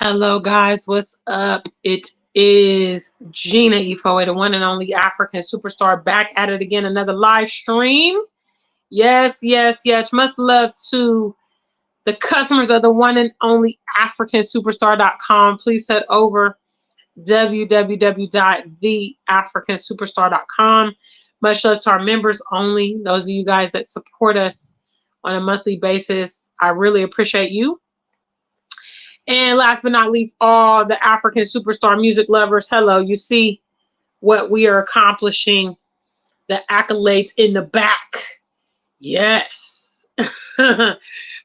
Hello, guys. What's up? It is Gina Efoe, the one and only African superstar, back at it again. Another live stream. Yes, yes, yes. Much love to the customers of the one and only AfricanSuperstar.com. Please head over www.theafricansuperstar.com. Much love to our members only, those of you guys that support us on a monthly basis. I really appreciate you. And last but not least, all the African superstar music lovers. Hello, you see what we are accomplishing, the accolades in the back. Yes.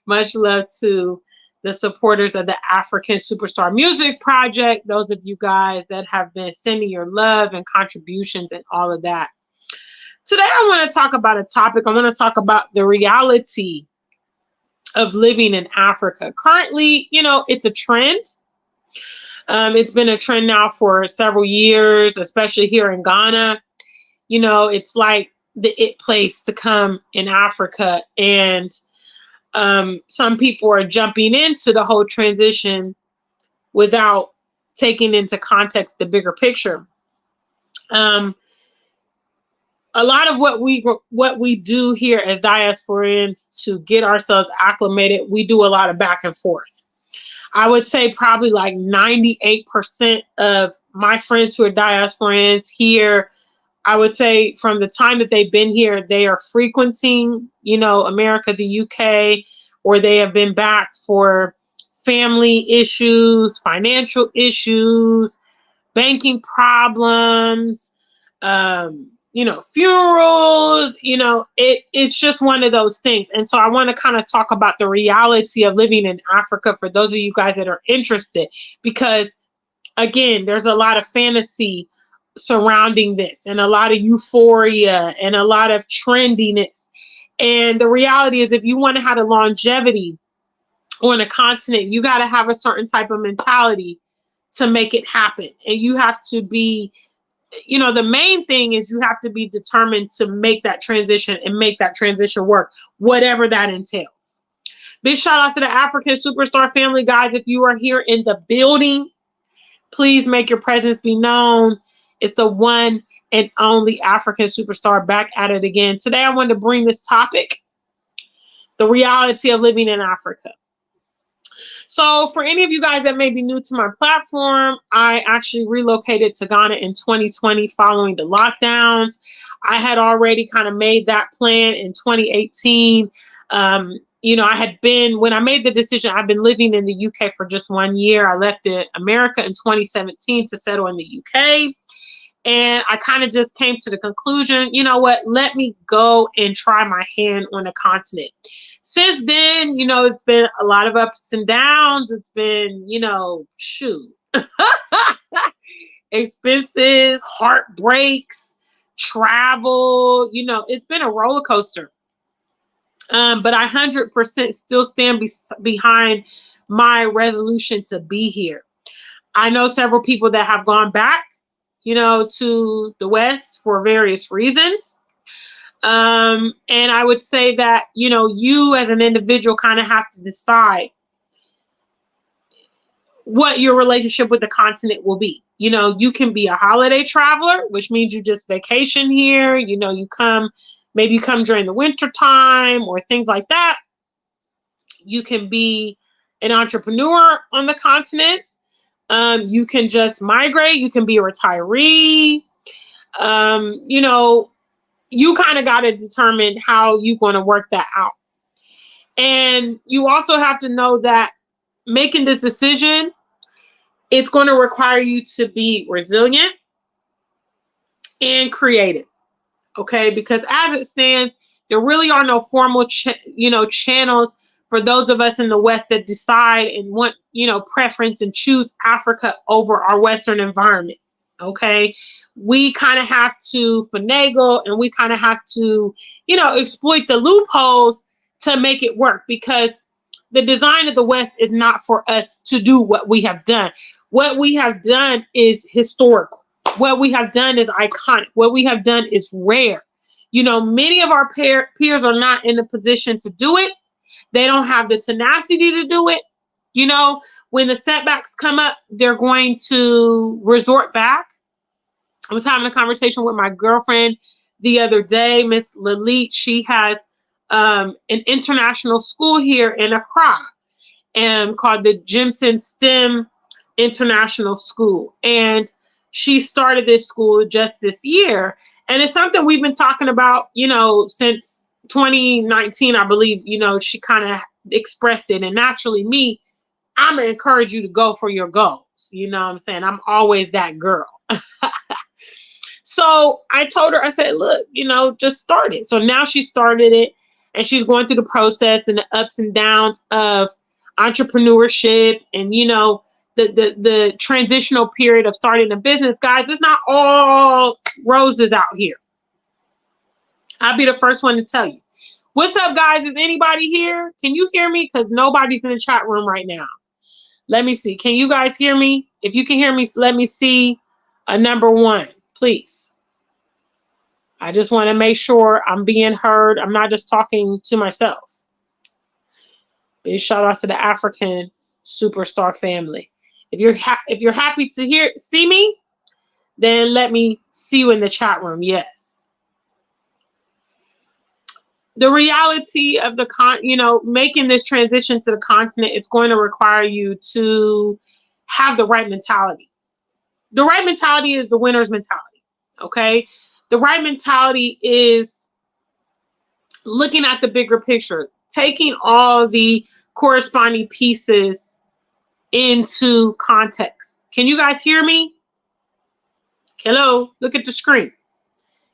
Much love to the supporters of the African Superstar Music Project, those of you guys that have been sending your love and contributions and all of that. Today, I want to talk about a topic. I want to talk about the reality of living in Africa. Currently, it's a trend. It's been a trend now for several years, especially here in Ghana. It's like the it place to come in Africa. And some people are jumping into the whole transition without taking into context the bigger picture. A lot of what we do here as diasporans to get ourselves acclimated, we do a lot of back and forth. I would say probably like 98% of my friends who are diasporans here, I would say from the time that they've been here, they are frequenting, America, the UK, or they have been back for family issues, financial issues, banking problems, funerals, it's just one of those things. And so I want to kind of talk about the reality of living in Africa for those of you guys that are interested, because again, there's a lot of fantasy surrounding this and a lot of euphoria and a lot of trendiness. And the reality is, if you want to have a longevity on a continent, you got to have a certain type of mentality to make it happen. And you have to be, the main thing is you have to be determined to make that transition and make that transition work, whatever that entails. Big shout out to the African Superstar family, guys. If you are here in the building, please make your presence be known. It's the one and only African Superstar, back at it again. Today, I wanted to bring this topic, the reality of living in Africa. So for any of you guys that may be new to my platform, I actually relocated to Ghana in 2020 following the lockdowns. I had already kind of made that plan in 2018. When I made the decision, I've been living in the UK for just 1 year. I left America in 2017 to settle in the UK. And I kind of just came to the conclusion, you know what, let me go and try my hand on the continent. Since then, it's been a lot of ups and downs. It's been, expenses, heartbreaks, travel, it's been a roller coaster. But I 100% still stand behind my resolution to be here. I know several people that have gone back, to the West for various reasons. And I would say that, you as an individual kind of have to decide what your relationship with the continent will be. You can be a holiday traveler, which means you just vacation here. You come during the winter time or things like that. You can be an entrepreneur on the continent. You can just migrate. You can be a retiree. You kind of got to determine how you're going to work that out. And you also have to know that making this decision, it's going to require you to be resilient and creative. Okay? Because as it stands, there really are no formal, channels for those of us in the West that decide and want, preference and choose Africa over our Western environment. Okay, we kind of have to finagle and we kind of have to, exploit the loopholes to make it work, because the design of the West is not for us to do what we have done. What we have done is historical. What we have done is iconic. What we have done is rare. Many of our peers are not in a position to do it. They don't have the tenacity to do it. You know, when the setbacks come up, they're going to resort back. I was having a conversation with my girlfriend the other day, Miss Lalit. She has an international school here in Accra, and called the Jimson STEM International School. And she started this school just this year. And it's something we've been talking about, you know, since 2019, I believe, you know, she kind of expressed it. And naturally, me, I'm going to encourage you to go for your goals. You know what I'm saying? I'm always that girl. So I told her, I said, look, you know, just start it. So now she started it, and she's going through the process and the ups and downs of entrepreneurship, and, you know, the transitional period of starting a business. Guys, it's not all roses out here. I'll be the first one to tell you. What's up, guys? Is anybody here? Can you hear me? Because nobody's in the chat room right now. Let me see. Can you guys hear me? If you can hear me, let me see a number one, please. I just want to make sure I'm being heard. I'm not just talking to myself. Big shout out to the African superstar family. If you're happy to see me, then let me see you in the chat room. Yes. The reality of making this transition to the continent, it's going to require you to have the right mentality. The right mentality is the winner's mentality. Okay. The right mentality is looking at the bigger picture, taking all the corresponding pieces into context. Can you guys hear me? Hello, look at the screen.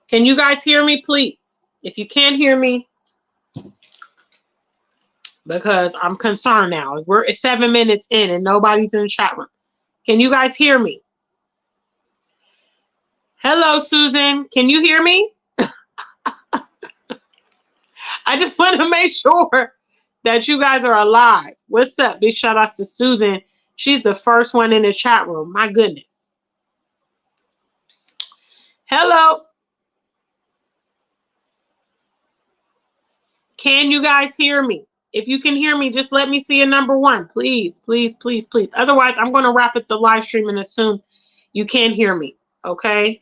Can you guys hear me, please? If you can't hear me, because I'm concerned now. We're at 7 minutes in and nobody's in the chat room. Can you guys hear me? Hello, Susan. Can you hear me? I just want to make sure that you guys are alive. What's up? Big shout outs to Susan. She's the first one in the chat room. My goodness. Hello. Can you guys hear me? If you can hear me, just let me see a number one. Please, please, please, please. Otherwise, I'm going to wrap up the live stream and assume you can't hear me. Okay.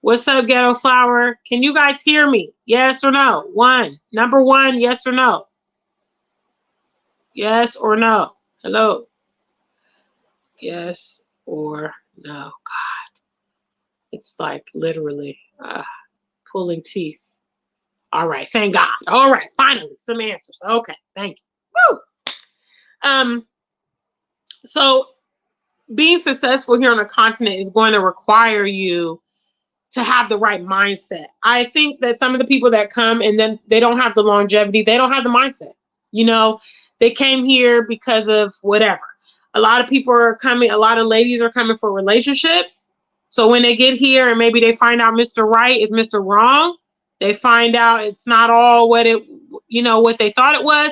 What's up, Ghetto Flower? Can you guys hear me? Yes or no? One. Number one, yes or no? Yes or no? Hello. Yes or no? God. It's like literally pulling teeth. All right. Thank God. All right. Finally, some answers. Okay. Thank you. Woo! So being successful here on the continent is going to require you to have the right mindset. I think that some of the people that come and then they don't have the longevity, they don't have the mindset. You know, they came here because of whatever. A lot of people are coming, a lot of ladies are coming for relationships. So when they get here and maybe they find out Mr. Right is Mr. Wrong, they find out it's not all what they thought it was.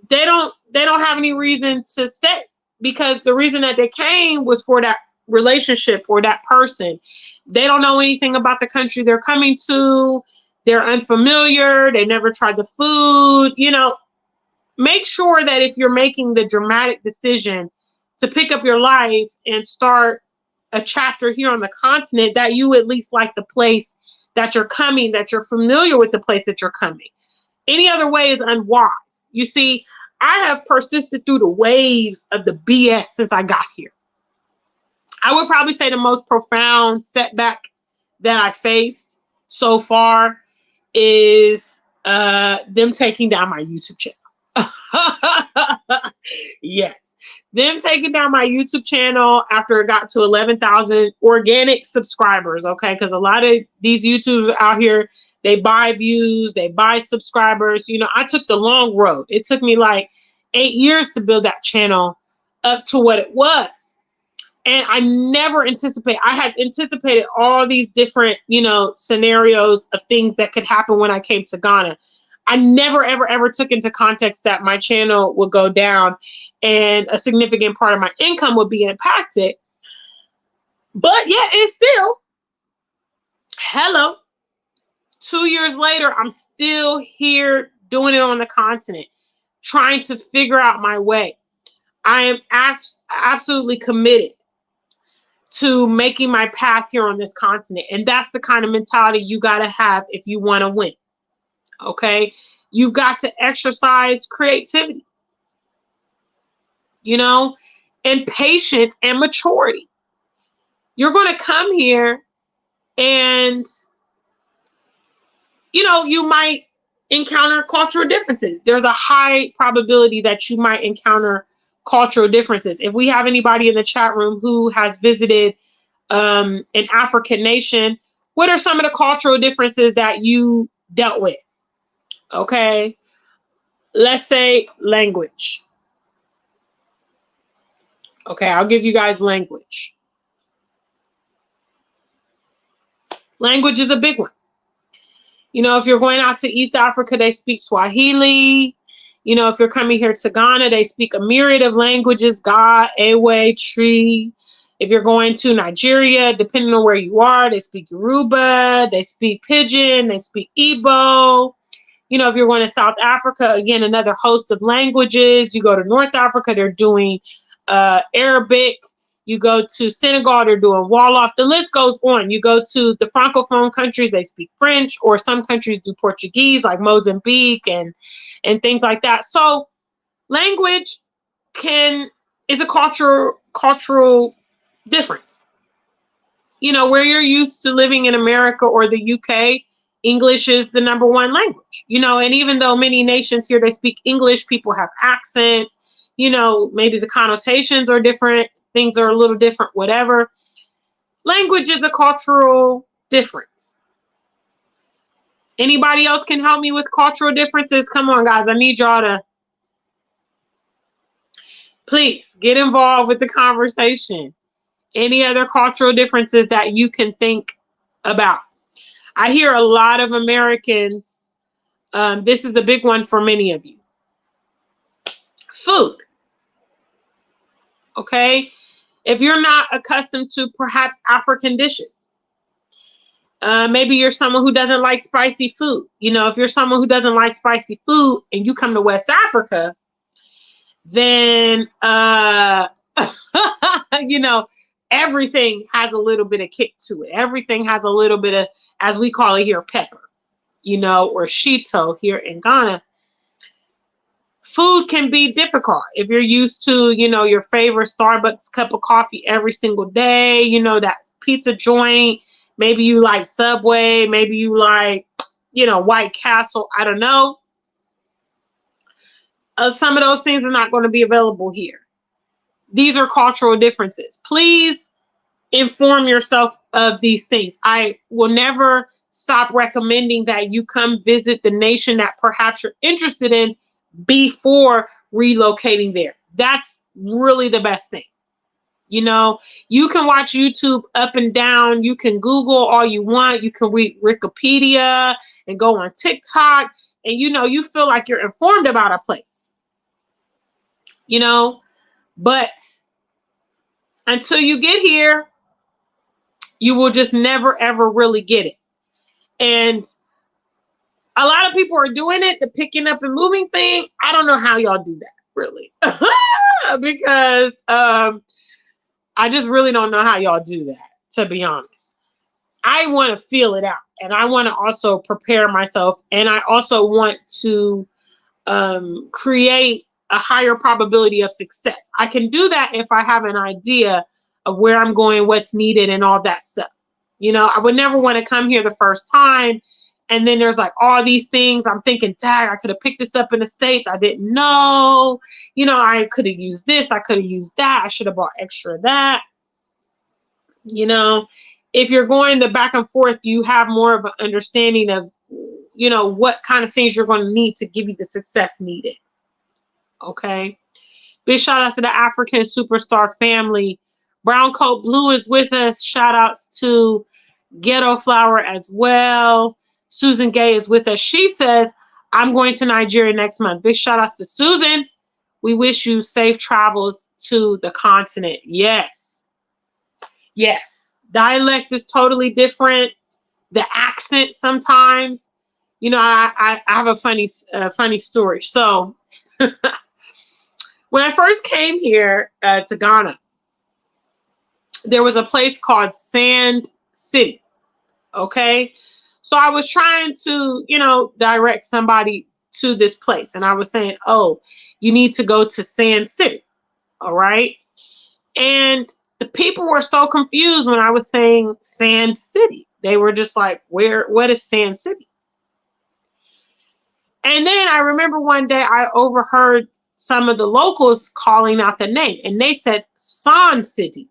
They don't have any reason to stay, because the reason that they came was for that relationship or that person. They don't know anything about the country they're coming to. They're unfamiliar. They never tried the food. You know, make sure that if you're making the dramatic decision to pick up your life and start a chapter here on the continent, that you at least like the place that you're coming, that you're familiar with the place that you're coming. Any other way is unwise. You see, I have persisted through the waves of the BS since I got here. I would probably say the most profound setback that I faced so far is them taking down my YouTube channel. Yes. Them taking down my YouTube channel after it got to 11,000 organic subscribers, okay? Because a lot of these YouTubers out here, they buy views, they buy subscribers. You know, I took the long road. It took me like 8 years to build that channel up to what it was. And I never I had anticipated all these different, scenarios of things that could happen when I came to Ghana. I never, ever, ever took into context that my channel would go down and a significant part of my income would be impacted. But yeah, it's still, hello, 2 years later, I'm still here doing it on the continent, trying to figure out my way. I am absolutely committed to making my path here on this continent. And that's the kind of mentality you got to have if you want to win. Okay? You've got to exercise creativity, you know, and patience and maturity. You're going to come here and, you know, you might encounter cultural differences. There's a high probability that you might encounter cultural differences. If we have anybody in the chat room who has visited an African nation, what are some of the cultural differences that you dealt with? Okay, let's say language. Okay, I'll give you guys language. Language is a big one. You know, if you're going out to East Africa, they speak Swahili. You know, if you're coming here to Ghana, they speak a myriad of languages, Ga, Ewe, Tree. If you're going to Nigeria, depending on where you are, they speak Yoruba, they speak Pidgin, they speak Igbo. You know, if you're going to South Africa, again, another host of languages. You go to North Africa, they're doing Arabic. You go to Senegal, they're doing Wolof. The list goes on. You go to the Francophone countries, they speak French, or some countries do Portuguese, like Mozambique and things like that. So language is a cultural difference. You know, where you're used to living in America or the UK, English is the #1 language. You know, and even though many nations here, they speak English, people have accents, you know, maybe the connotations are different, things are a little different, whatever. Language is a cultural difference. Anybody else can help me with cultural differences? Come on, guys. I need y'all to please get involved with the conversation. Any other cultural differences that you can think about? I hear a lot of Americans, this is a big one for many of you. Food. Okay? If you're not accustomed to perhaps African dishes, maybe you're someone who doesn't like spicy food. You know, if you're someone who doesn't like spicy food and you come to West Africa, then, you know, everything has a little bit of kick to it. Everything has a little bit of, as we call it here, pepper, you know, or shito here in Ghana. Food can be difficult if you're used to, you know, your favorite Starbucks cup of coffee every single day, you know, that pizza joint. Maybe you like Subway, maybe you like, you know, White Castle. I don't know. Some of those things are not going to be available here. These are cultural differences. Please inform yourself of these things. I will never stop recommending that you come visit the nation that perhaps you're interested in before relocating there. That's really the best thing. You know, you can watch YouTube up and down. You can Google all you want. You can read Wikipedia and go on TikTok. And, you know, you feel like you're informed about a place. You know, but until you get here, you will just never, ever really get it. And a lot of people are doing it, the picking up and moving thing. I don't know how y'all do that, really. Because I just really don't know how y'all do that, to be honest. I want to feel it out. And I want to also prepare myself. And I also want to create a higher probability of success. I can do that if I have an idea of where I'm going, what's needed, and all that stuff. You know, I would never want to come here the first time and then there's like all these things. I'm thinking, dang, I could have picked this up in the States. I didn't know. You know, I could have used this. I could have used that. I should have bought extra of that. You know, if you're going the back and forth, you have more of an understanding of, you know, what kind of things you're going to need to give you the success needed. Okay. Big shout outs to the African Superstar family. Brown Coat Blue is with us. Shout outs to Ghetto Flower as well. Susan Gay is with us. She says, I'm going to Nigeria next month. Big shout outs to Susan. We wish you safe travels to the continent. Yes. Yes. Dialect is totally different. The accent sometimes. You know, I have a funny story. So when When I first came here to Ghana, there was a place called Sand City. Okay. So I was trying to, direct somebody to this place. And I was saying, oh, you need to go to Sand City. All right. And the people were so confused when I was saying Sand City. They were just like, what is Sand City? And then I remember one day I overheard some of the locals calling out the name, and they said San City.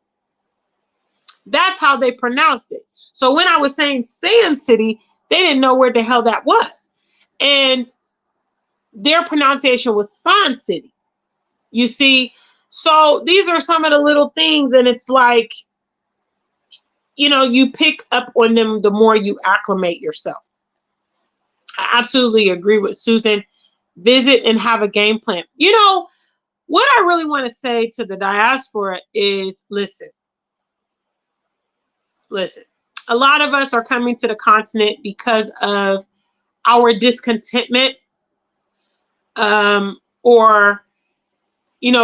That's how they pronounced it. So when I was saying Sand City, they didn't know where the hell that was. And their pronunciation was San City. You see? So these are some of the little things, and it's like, you pick up on them the more you acclimate yourself. I absolutely agree with Susan. Visit and have a game plan. What I really want to say to the diaspora is, listen. A lot of us are coming to the continent because of our discontentment, or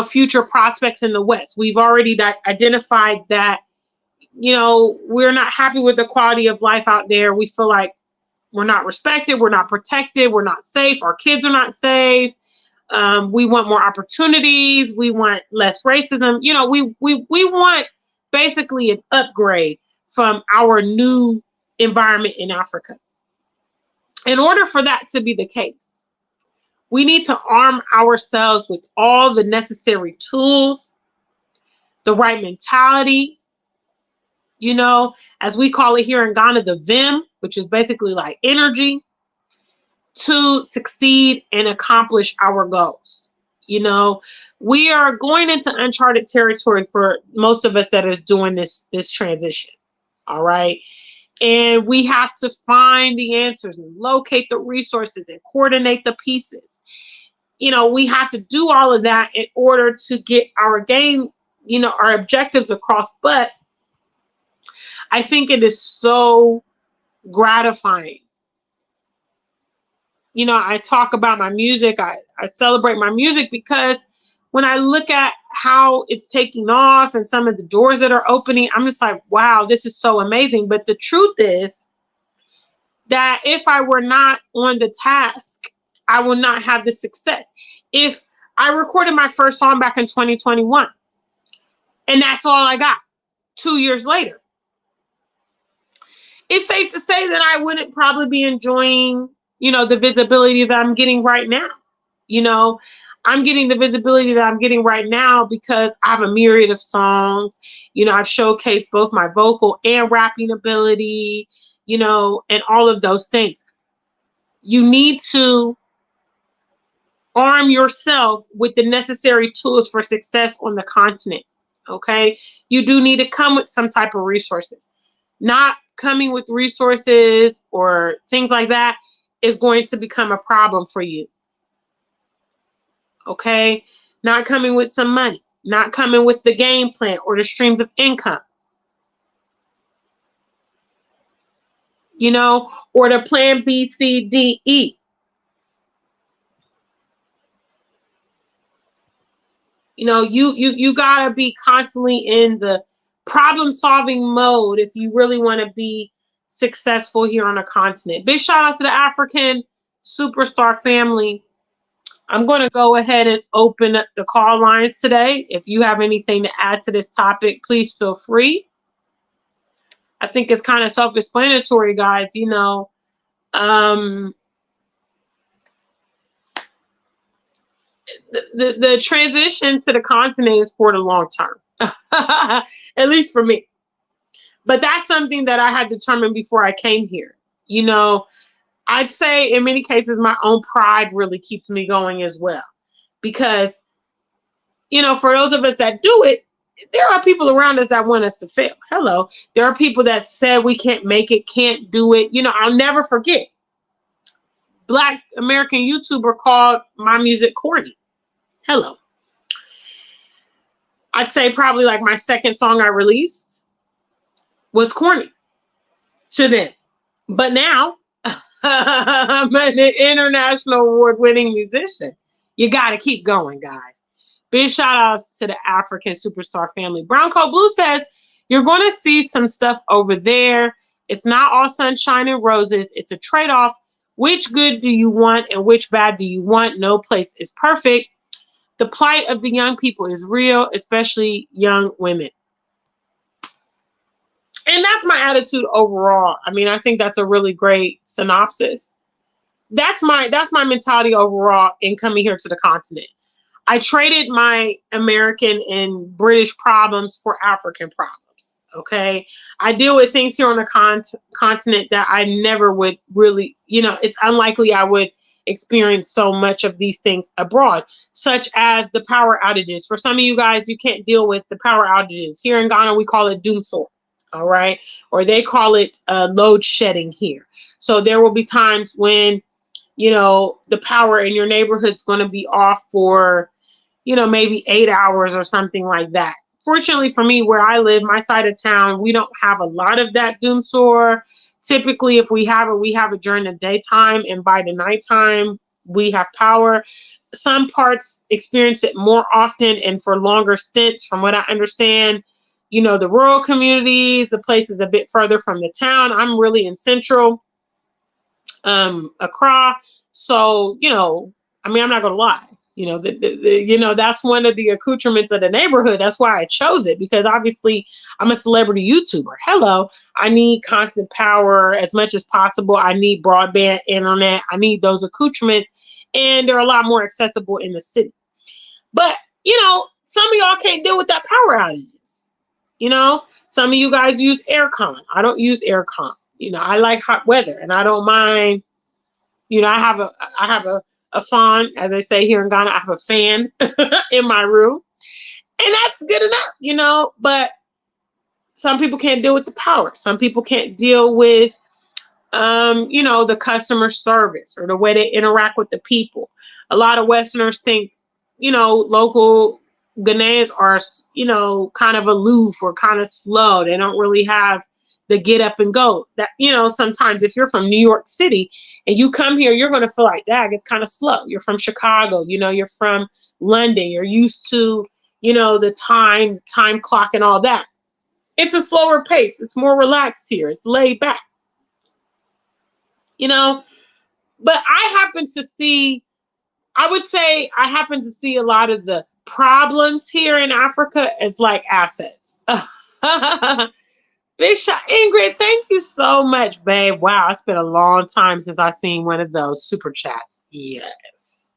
future prospects in the West. We've already identified that we're not happy with the quality of life out there. We feel like we're not respected, we're not protected, we're not safe, our kids are not safe. We want more opportunities, we want less racism. We want basically an upgrade from our new environment in Africa. In order for that to be the case, we need to arm ourselves with all the necessary tools, the right mentality, as we call it here in Ghana, the vim, which is basically like energy, to succeed and accomplish our goals. We are going into uncharted territory for most of us that are doing this transition. All right. And we have to find the answers and locate the resources and coordinate the pieces. We have to do all of that in order to get our game, our objectives across. But I think it is so gratifying. I talk about my music. I celebrate my music because when I look at how it's taking off and some of the doors that are opening, I'm just like, wow, this is so amazing. But the truth is that if I were not on the task, I will not have the success. If I recorded my first song back in 2021, and that's all I got 2 years later, it's safe to say that I wouldn't probably be enjoying, the visibility that I'm getting right now. I'm getting the visibility that I'm getting right now because I have a myriad of songs. I've showcased both my vocal and rapping ability, and all of those things. You need to arm yourself with the necessary tools for success on the continent. Okay. You do need to come with some type of resources. Not coming with resources or things like that is going to become a problem for you. Okay. Not coming with some money, not coming with the game plan or the streams of income, or the plan B, C, D, E. You gotta be constantly in the problem-solving mode if you really want to be successful here on the continent. Big shout out to the African Superstar family. I'm going to go ahead and open up the call lines today. If you have anything to add to this topic, please feel free. I think it's kind of self-explanatory, guys. The transition to the continent is for the long term, at least for me. But that's something that I had determined before I came here. I'd say in many cases, my own pride really keeps me going as well. Because, for those of us that do it, there are people around us that want us to fail. Hello. There are people that said we can't make it, can't do it. I'll never forget. Black American YouTuber called my music corny. Hello. I'd say probably like my second song I released was corny to them. But now I'm an international award-winning musician. You got to keep going, guys. Big shout outs to the African Superstar family. Brown Coat Blue says, you're going to see some stuff over there. It's not all sunshine and roses. It's a trade-off. Which good do you want and which bad do you want? No place is perfect. The plight of the young people is real, especially young women. And that's my attitude overall. I mean, I think that's a really great synopsis. That's my mentality overall in coming here to the continent. I traded my American and British problems for African problems. Okay. I deal with things here on the continent that I never would really, it's unlikely I would experience so much of these things abroad, such as the power outages. For some of you guys, you can't deal with the power outages. Here in Ghana, we call it doomsor. All right. Or they call it load shedding here. So there will be times when, the power in your neighborhood's going to be off for, maybe 8 hours or something like that. Fortunately for me, where I live, my side of town, we don't have a lot of that doomsor. Typically, if we have it during the daytime, and by the nighttime, we have power. Some parts experience it more often and for longer stints, from what I understand. The rural communities, the places a bit further from the town. I'm really in central Accra. So, I'm not going to lie. That's one of the accoutrements of the neighborhood. That's why I chose it, because obviously I'm a celebrity YouTuber. Hello, I need constant power as much as possible. I need broadband internet. I need those accoutrements, and they're a lot more accessible in the city. But, some of y'all can't deal with that power outages. Some of you guys use aircon. I don't use aircon. I like hot weather, and I don't mind. I have a fan, as I say here in Ghana. I have a fan in my room, and that's good enough, but some people can't deal with the power. Some people can't deal with, the customer service or the way they interact with the people. A lot of Westerners think, local Ghanaians are, kind of aloof or kind of slow. They don't really have the get up and go that, sometimes if you're from New York City and you come here, you're going to feel like, dag, it's kind of slow. You're from Chicago, you're from London. You're used to, the time clock and all that. It's a slower pace. It's more relaxed here. It's laid back, but I would say I happen to see a lot of the problems here in Africa as like assets. Big shot, Ingrid. Thank you so much, babe. Wow, it's been a long time since I seen one of those super chats. Yes.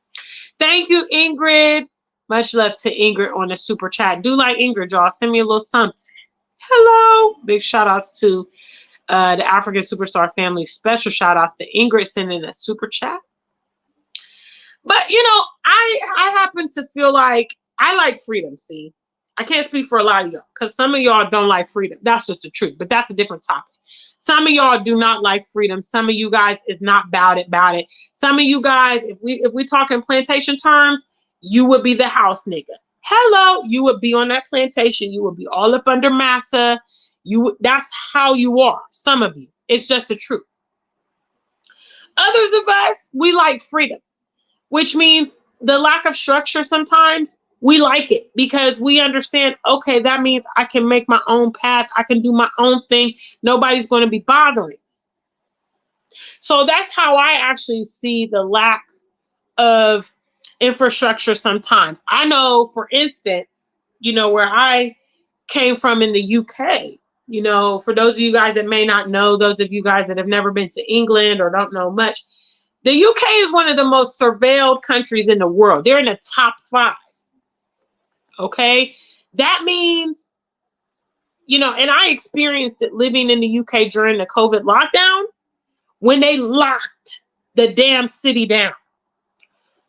Thank you, Ingrid. Much love to Ingrid on the super chat. Do like Ingrid, y'all. Send me a little something. Hello. Big shout outs to the African Superstar family. Special shout outs to Ingrid sending a super chat. But, I happen to feel like I like freedom, see. I can't speak for a lot of y'all because some of y'all don't like freedom. That's just the truth, but that's a different topic. Some of y'all do not like freedom. Some of you guys is not about it. Some of you guys, if we talk in plantation terms, you would be the house nigga. Hello, you would be on that plantation. You would be all up under massa. That's how you are. Some of you. It's just the truth. Others of us, we like freedom, which means the lack of structure sometimes. We like it because we understand, okay, that means I can make my own path. I can do my own thing. Nobody's going to be bothering. So that's how I actually see the lack of infrastructure sometimes. I know, for instance, where I came from in the UK, for those of you guys that may not know, those of you guys that have never been to England or don't know much, the UK is one of the most surveilled countries in the world. They're in the top 5. Okay, that means, and I experienced it living in the UK during the COVID lockdown when they locked the damn city down.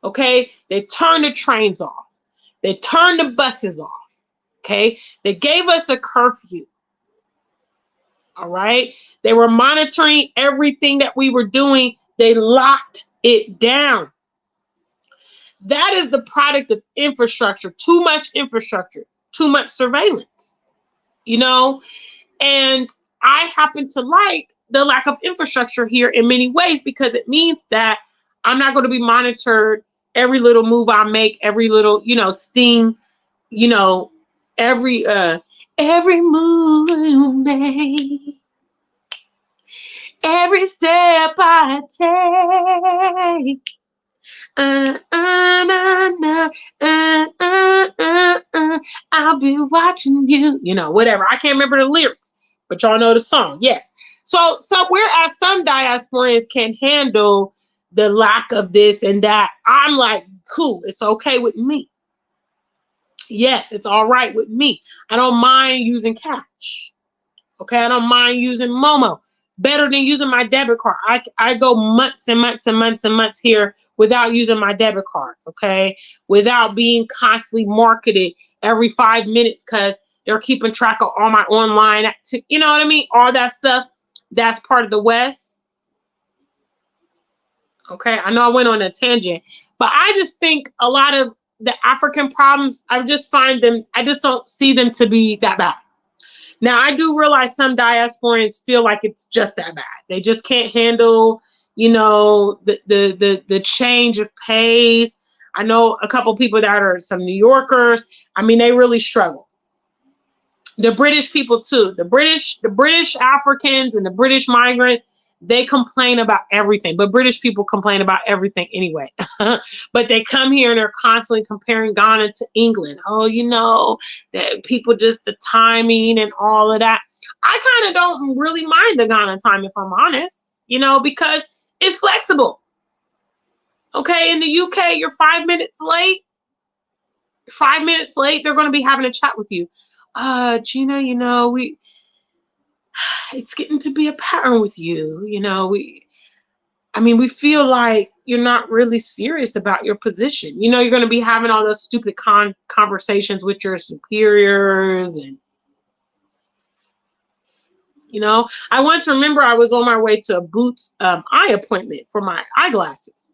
Okay, they turned the trains off. They turned the buses off. Okay, they gave us a curfew. All right, they were monitoring everything that we were doing. They locked it down. That is the product of infrastructure. Too much infrastructure, too much surveillance, and I happen to like the lack of infrastructure here in many ways because it means that I'm not going to be monitored every little move I make, every little, sting, you know, every move you make, every step I take. I'll be watching you. Whatever. I can't remember the lyrics, but y'all know the song. Yes. So whereas some diasporans can handle the lack of this and that, I'm like, cool. It's okay with me. Yes, it's all right with me. I don't mind using cash. Okay, I don't mind using Momo. Better than using my debit card. I go months and months and months and months here without using my debit card, okay? Without being constantly marketed every 5 minutes because they're keeping track of all my online, you know what I mean? All that stuff, that's part of the West. Okay, I know I went on a tangent, but I just think a lot of the African problems, I just don't see them to be that bad. Now, I do realize some diasporans feel like it's just that bad. They just can't handle, the change of pace. I know a couple people that are some New Yorkers. I mean, they really struggle. The British people too. The British Africans and the British migrants, they complain about everything. But British people complain about everything anyway. But they come here and they're constantly comparing Ghana to England. Oh, that people just the timing and all of that. I kind of don't really mind the Ghana time, if I'm honest, because it's flexible. Okay, in the UK, you're 5 minutes late. 5 minutes late, they're going to be having a chat with you. Gina, it's getting to be a pattern with you. We feel like you're not really serious about your position. You're going to be having all those stupid conversations with your superiors. And, I once remember I was on my way to a Boots eye appointment for my eyeglasses.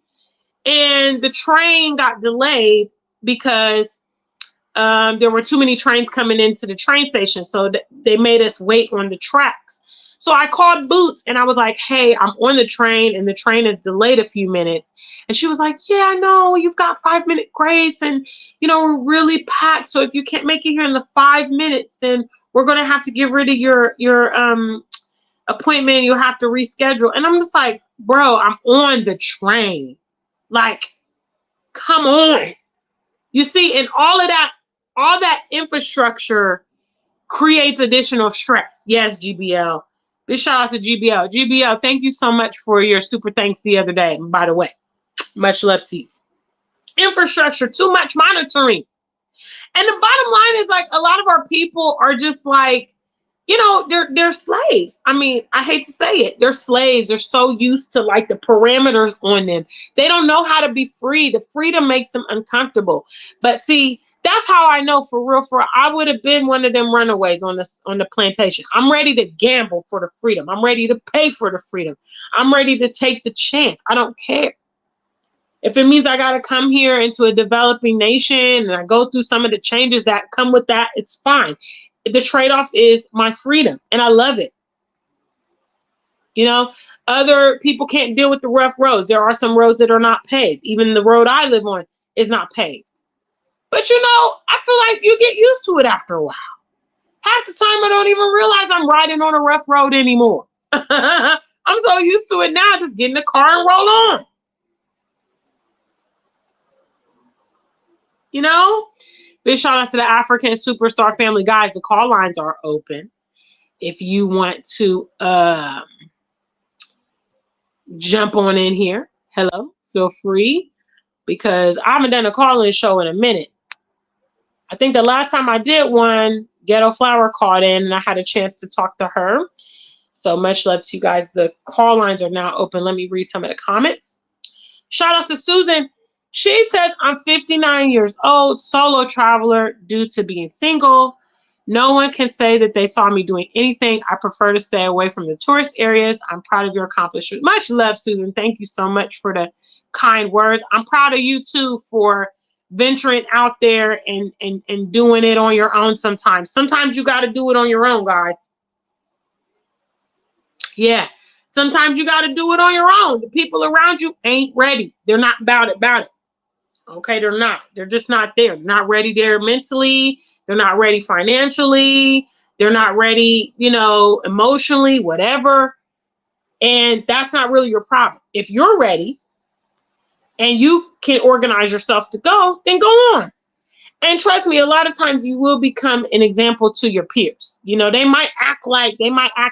And the train got delayed because there were too many trains coming into the train station. So they made us wait on the tracks. So I called Boots and I was like, hey, I'm on the train and the train is delayed a few minutes. And she was like, yeah, I know, you've got 5 minute grace and, we're really packed. So if you can't make it here in the 5 minutes, then we're going to have to get rid of your appointment. You'll have to reschedule. And I'm just like, bro, I'm on the train. Like, come on. You see, and all that infrastructure creates additional stress. Yes, GBL. Big shout out to GBL. GBL, thank you so much for your super thanks the other day. By the way, much love to you. Infrastructure, too much monitoring. And the bottom line is, like, a lot of our people are just like, they're slaves. I mean, I hate to say it. They're slaves. They're so used to, like, the parameters on them. They don't know how to be free. The freedom makes them uncomfortable. But see, that's how I know for real. I would have been one of them runaways on the plantation. I'm ready to gamble for the freedom. I'm ready to pay for the freedom. I'm ready to take the chance. I don't care. If it means I got to come here into a developing nation and I go through some of the changes that come with that, it's fine. The trade-off is my freedom, and I love it. Other people can't deal with the rough roads. There are some roads that are not paved. Even the road I live on is not paved. But I feel like you get used to it after a while. Half the time I don't even realize I'm riding on a rough road anymore. I'm so used to it now, just get in the car and roll on. Big shout out to the African Superstar family. Guys, the call lines are open. If you want to jump on in here, hello, feel free. Because I haven't done a call-in show in a minute. I think the last time I did one, Ghetto Flower called in and I had a chance to talk to her. So much love to you guys. The call lines are now open. Let me read some of the comments. Shout out to Susan. She says, I'm 59 years old, solo traveler due to being single. No one can say that they saw me doing anything. I prefer to stay away from the tourist areas. I'm proud of your accomplishments. Much love, Susan. Thank you so much for the kind words. I'm proud of you too for venturing out there and doing it on your own sometimes. Sometimes you got to do it on your own, guys. Yeah. Sometimes you got to do it on your own. The people around you ain't ready. They're not about it. Okay, they're not. They're just not there. They're not ready there mentally. They're not ready financially. They're not ready, emotionally, whatever. And that's not really your problem. If you're ready and you can organize yourself to go, then go on. And trust me, a lot of times you will become an example to your peers. They might act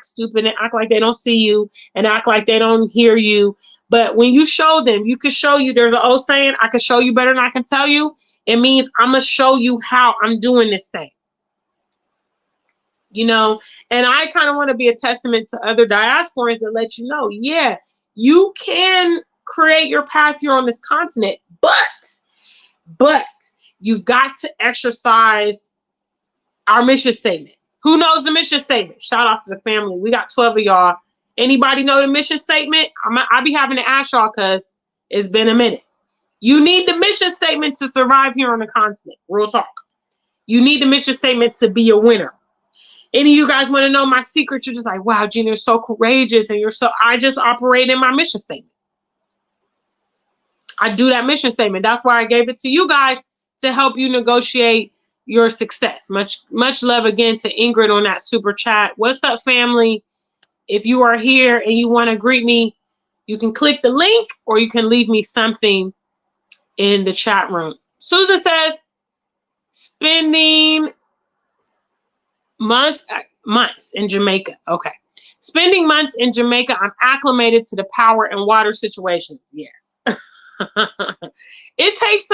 stupid and act like they don't see you and act like they don't hear you. But when you show them, you can show you, there's an old saying, I can show you better than I can tell you. It means I'm going to show you how I'm doing this thing. And I kind of want to be a testament to other diasporans that let you know, yeah, you can create your path here on this continent, but you've got to exercise our mission statement. Who knows the mission statement? Shout out to the family. We got 12 of y'all. Anybody know the mission statement? I'll be having to ask y'all because it's been a minute. You need the mission statement to survive here on the continent. Real talk. You need the mission statement to be a winner. Any of you guys want to know my secret? You're just like, wow, Gina, you're so courageous. And I just operate in my mission statement. I do that mission statement. That's why I gave it to you guys to help you negotiate your success. Much love again to Ingrid on that super chat. What's up, family? If you are here and you want to greet me, you can click the link or you can leave me something in the chat room. Susan says, spending months in Jamaica. Okay. Spending months in Jamaica, I'm acclimated to the power and water situations. Yes. It takes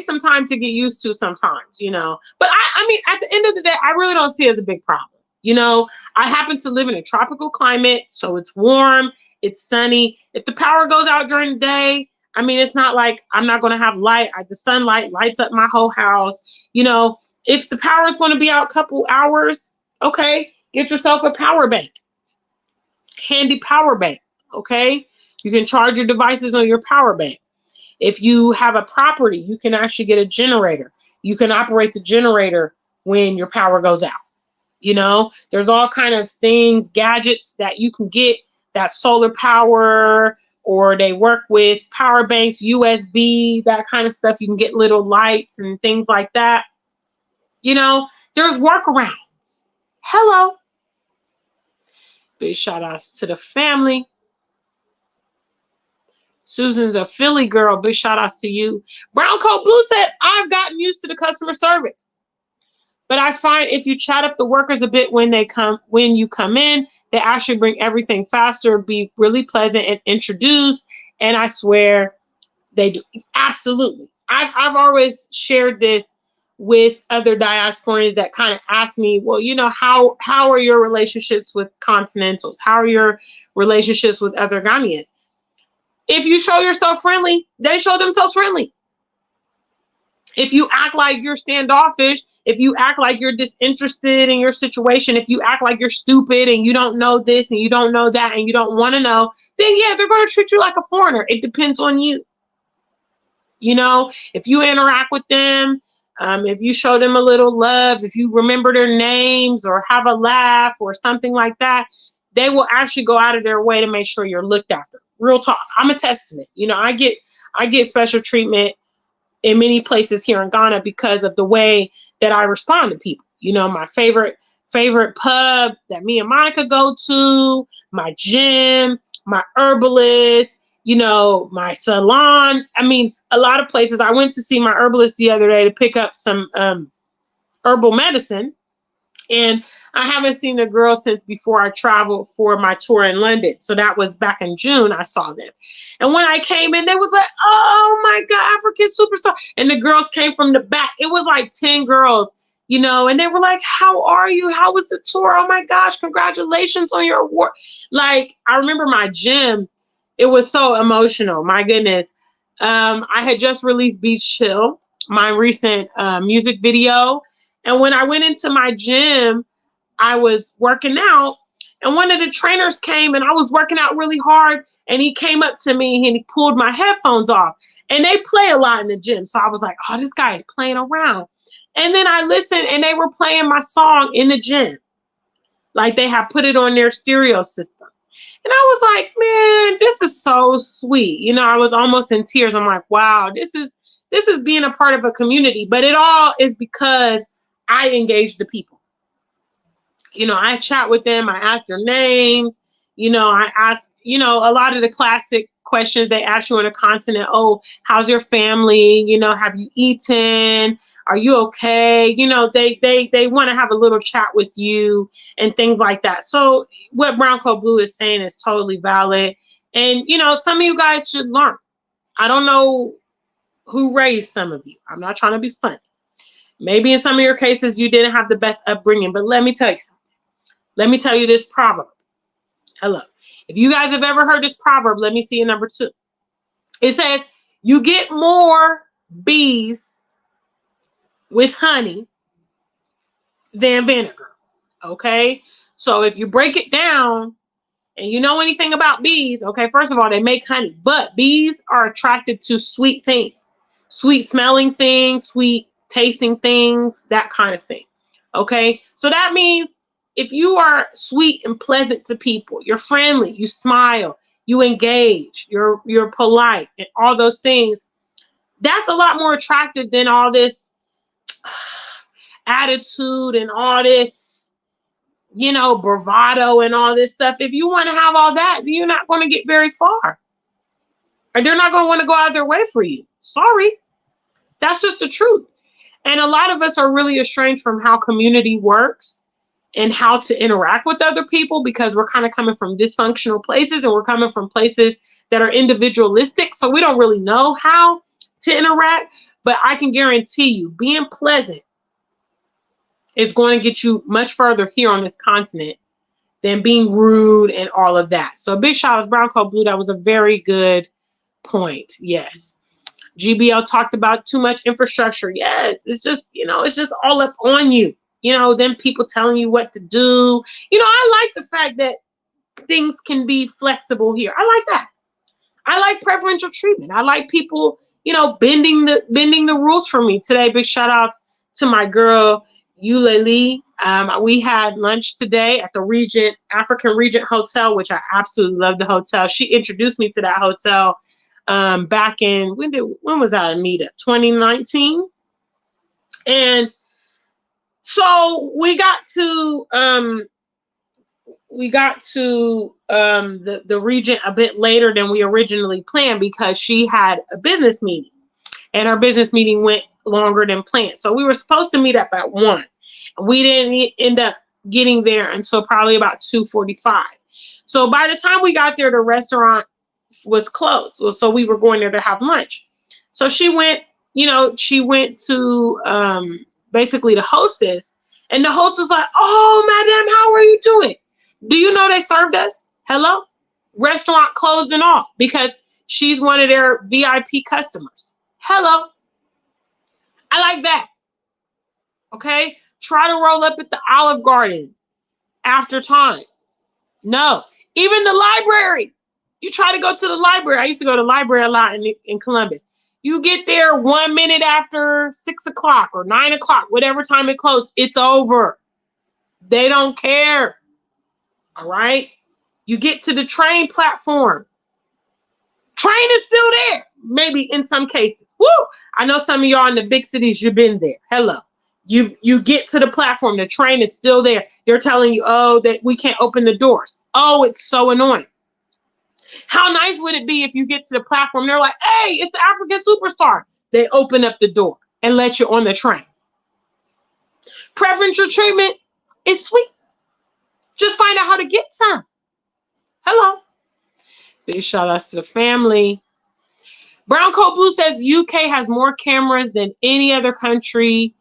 some time to get used to sometimes, But I mean, at the end of the day, I really don't see it as a big problem. I happen to live in a tropical climate, so it's warm, it's sunny. If the power goes out during the day, I mean, it's not like I'm not going to have light. The sunlight lights up my whole house. If the power is going to be out a couple hours, okay, get yourself a power bank. Handy power bank, okay? You can charge your devices on your power bank. If you have a property, you can actually get a generator. You can operate the generator when your power goes out. There's all kind of things, gadgets that you can get, that solar power, or they work with power banks, USB, that kind of stuff. You can get little lights and things like that. There's workarounds. Hello. Big shout outs to the family. Susan's a Philly girl. Big shout outs to you. Brown Coat Blue said, I've gotten used to the customer service. But I find if you chat up the workers a bit when you come in, they actually bring everything faster, be really pleasant and introduce. And I swear they do. Absolutely. I've always shared this with other diasporans that kind of ask me, well, how are your relationships with continentals? How are your relationships with other Ghanaians? If you show yourself friendly, they show themselves friendly. If you act like you're standoffish, if you act like you're disinterested in your situation, if you act like you're stupid and you don't know this and you don't know that and you don't want to know, then yeah, they're going to treat you like a foreigner. It depends on you. If you interact with them, if you show them a little love, if you remember their names or have a laugh or something like that, they will actually go out of their way to make sure you're looked after. Real talk. I'm a testament. I get special treatment in many places here in Ghana because of the way that I respond to people. My favorite pub that me and Monica go to, my gym, my herbalist, my salon. I mean, a lot of places. I went to see my herbalist the other day to pick up some herbal medicine. And I haven't seen the girls since before I traveled for my tour in London. So that was back in June, I saw them. And when I came in, they was like, oh my God, African superstar. And the girls came from the back. It was like 10 girls, and they were like, how are you? How was the tour? Oh my gosh, congratulations on your award. Like, I remember my gym. It was so emotional. My goodness. I had just released Beach Chill, my recent music video. And when I went into my gym, I was working out and one of the trainers came and I was working out really hard and he came up to me and he pulled my headphones off and they play a lot in the gym. So I was like, oh, this guy is playing around. And then I listened and they were playing my song in the gym. Like they had put it on their stereo system. And I was like, man, this is so sweet. You know, I was almost in tears. I'm like, wow, this is being a part of a community. But it all is because I engage the people. You know, I chat with them, I ask their names, you know, I ask, you know, a lot of the classic questions they ask you on a continent. Oh, how's your family? You know, have you eaten? Are you okay? You know, they want to have a little chat with you and things like that. So what Brown Coat Blue is saying is totally valid. And, you know, some of you guys should learn. I don't know who raised some of you. I'm not trying to be funny. Maybe in some of your cases, you didn't have the best upbringing, but let me tell you something. Let me tell you this proverb. Hello. If you guys have ever heard this proverb, let me see you number 2. It says, you get more bees with honey than vinegar. Okay? So if you break it down and you know anything about bees, okay, first of all, they make honey, but bees are attracted to sweet things, sweet smelling things, sweet tasting things, that kind of thing. Okay? So that means if you are sweet and pleasant to people, you're friendly, you smile, you engage, you're polite, and all those things, that's a lot more attractive than all this attitude and all this, you know, bravado and all this stuff. If you want to have all that, you're not going to get very far. Or they're not going to want to go out of their way for you. Sorry. That's just the truth. And a lot of us are really estranged from how community works and how to interact with other people because we're kind of coming from dysfunctional places and we're coming from places that are individualistic. So we don't really know how to interact. But I can guarantee you, being pleasant is going to get you much further here on this continent than being rude and all of that. So big shout out to Brown Coat Blue. That was a very good point. Yes. GBL talked about too much infrastructure. Yes. It's just, you know, it's just all up on you. You know, then people telling you what to do. You know, I like the fact that things can be flexible here. I like that. I like preferential treatment. I like people, you know, bending the rules for me. Today, big shout outs to my girl, Eula Lee. We had lunch today at the African Regent Hotel, which I absolutely love the hotel. She introduced me to that hotel back in, when was that a meetup? 2019. And so we got to the Regent a bit later than we originally planned because she had a business meeting and our business meeting went longer than planned. So we were supposed to meet up at 1. We didn't end up getting there until probably about 2:45. So by the time we got there, the restaurant was closed. So we were going there to have lunch. So she went to basically the hostess, and the host was like, oh, madam, how are you doing? Do you know they served us? Hello? Restaurant closed and all because she's one of their VIP customers. Hello? I like that. Okay? Try to roll up at the Olive Garden after time. No. Even the library. You try to go to the library. I used to go to the library a lot in Columbus. You get there 1 minute after 6 o'clock or 9 o'clock, whatever time it closed, it's over. They don't care. All right? You get to the train platform. Train is still there. Maybe in some cases. Woo! I know some of y'all in the big cities, you've been there. Hello. You get to the platform. The train is still there. They're telling you, oh, that we can't open the doors. Oh, it's so annoying. How nice would it be if you get to the platform, they're like, hey, it's the African Superstar. They open up the door and let you on the train. Preferential treatment is sweet. Just find out how to get some. Hello. Big shout outs to the family. Brown Coat Blue says UK has more cameras than any other country,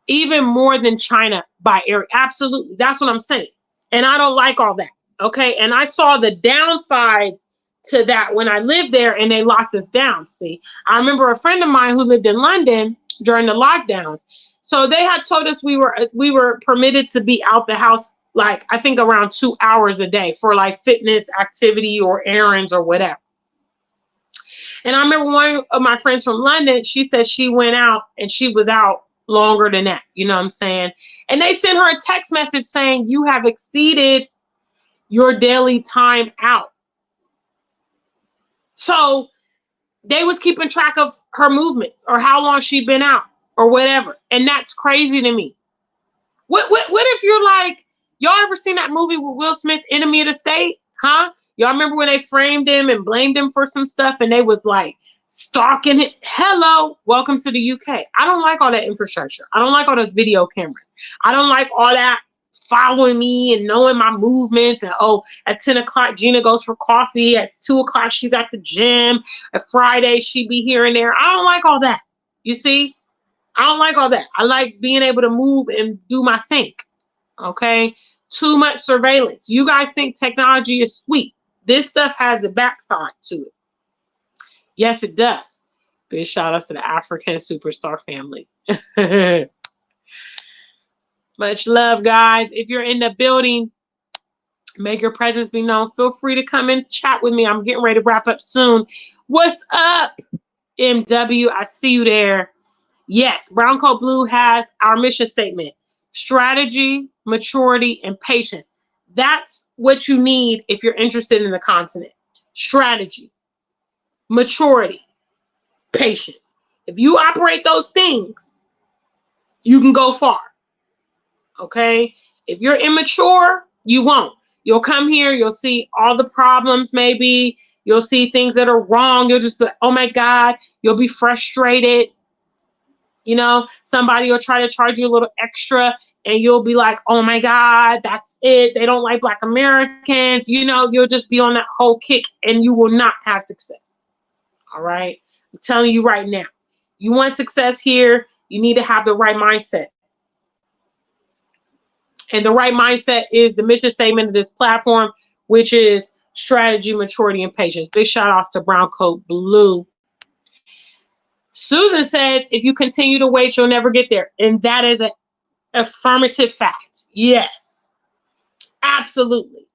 even more than China by area. Absolutely. That's what I'm saying. And I don't like all that. Okay, and I saw the downsides to that when I lived there and they locked us down. See, I remember a friend of mine who lived in London during the lockdowns. So they had told us we were permitted to be out the house, like I think around 2 hours a day for like fitness activity or errands or whatever. And I remember one of my friends from London, she said she went out and she was out longer than that. You know what I'm saying? And they sent her a text message saying, you have exceeded your daily time out. So they was keeping track of her movements or how long she'd been out or whatever. And that's crazy to me. What if you're like, y'all ever seen that movie with Will Smith, Enemy of the State? Huh? Y'all remember when they framed him and blamed him for some stuff and they was like stalking him? Hello, welcome to the UK. I don't like all that infrastructure. I don't like all those video cameras. I don't like all that following me and knowing my movements. And oh, at 10 o'clock, Gina goes for coffee. At 2 o'clock, she's at the gym. At Friday, she be here and there. I don't like all that. You see? I don't like all that. I like being able to move and do my thing. Okay? Too much surveillance. You guys think technology is sweet. This stuff has a backside to it. Yes, it does. Big shout out to the African Superstar family. Much love, guys. If you're in the building, make your presence be known. Feel free to come and chat with me. I'm getting ready to wrap up soon. What's up, MW? I see you there. Yes, Brown Coat Blue has our mission statement: strategy, maturity, and patience. That's what you need if you're interested in the continent. Strategy, maturity, patience. If you operate those things, you can go far. Okay? If you're immature, you won't. You'll come here, you'll see all the problems maybe. You'll see things that are wrong. You'll just be, oh my God. You'll be frustrated. You know, somebody will try to charge you a little extra and you'll be like, oh my God, that's it. They don't like Black Americans. You know, you'll just be on that whole kick and you will not have success. All right? I'm telling you right now, you want success here, you need to have the right mindset. And the right mindset is the mission statement of this platform, which is strategy, maturity, and patience. Big shout outs to Brown Coat Blue. Susan says, if you continue to wait, you'll never get there. And that is an affirmative fact. Yes, absolutely.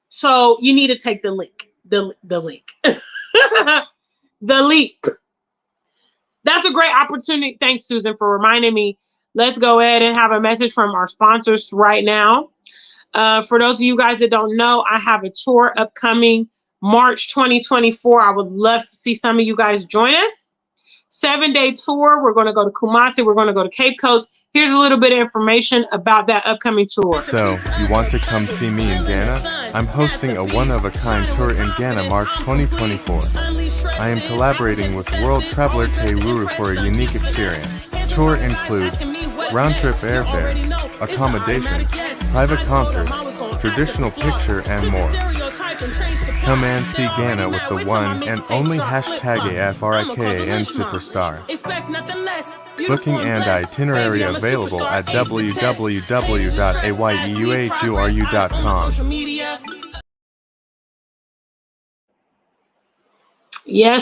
So you need to take the link, the link, the leap. That's a great opportunity. Thanks, Susan, for reminding me. Let's go ahead and have a message from our sponsors right now. For those of you guys that don't know, I have a tour upcoming March 2024. I would love to see some of you guys join us. 7-day tour. We're going to go to Kumasi. We're going to go to Cape Coast. Here's a little bit of information about that upcoming tour. So, you want to come see me in Ghana? I'm hosting a one-of-a-kind tour in Ghana March 2024. I am collaborating with World Traveler Teiruru for a unique experience. Tour includes round-trip airfare, accommodations, private concerts, traditional picture, and more. Come and see Ghana with the one and only #AFRIKAN Superstar. Booking and itinerary available at www.ayeuhuru.com. Yeah,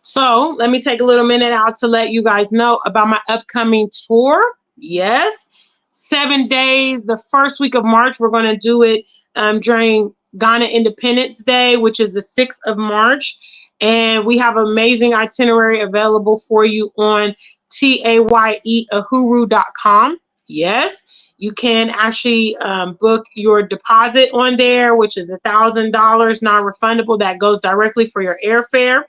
so let me take a little minute out to let you guys know about my upcoming tour. Yes, 7 days. The first week of March, we're going to do it during Ghana Independence Day, which is the 6th of March. And we have amazing itinerary available for you on TAYEAhuru.com. Yes, you can actually book your deposit on there, which is $1,000 non-refundable. That goes directly for your airfare.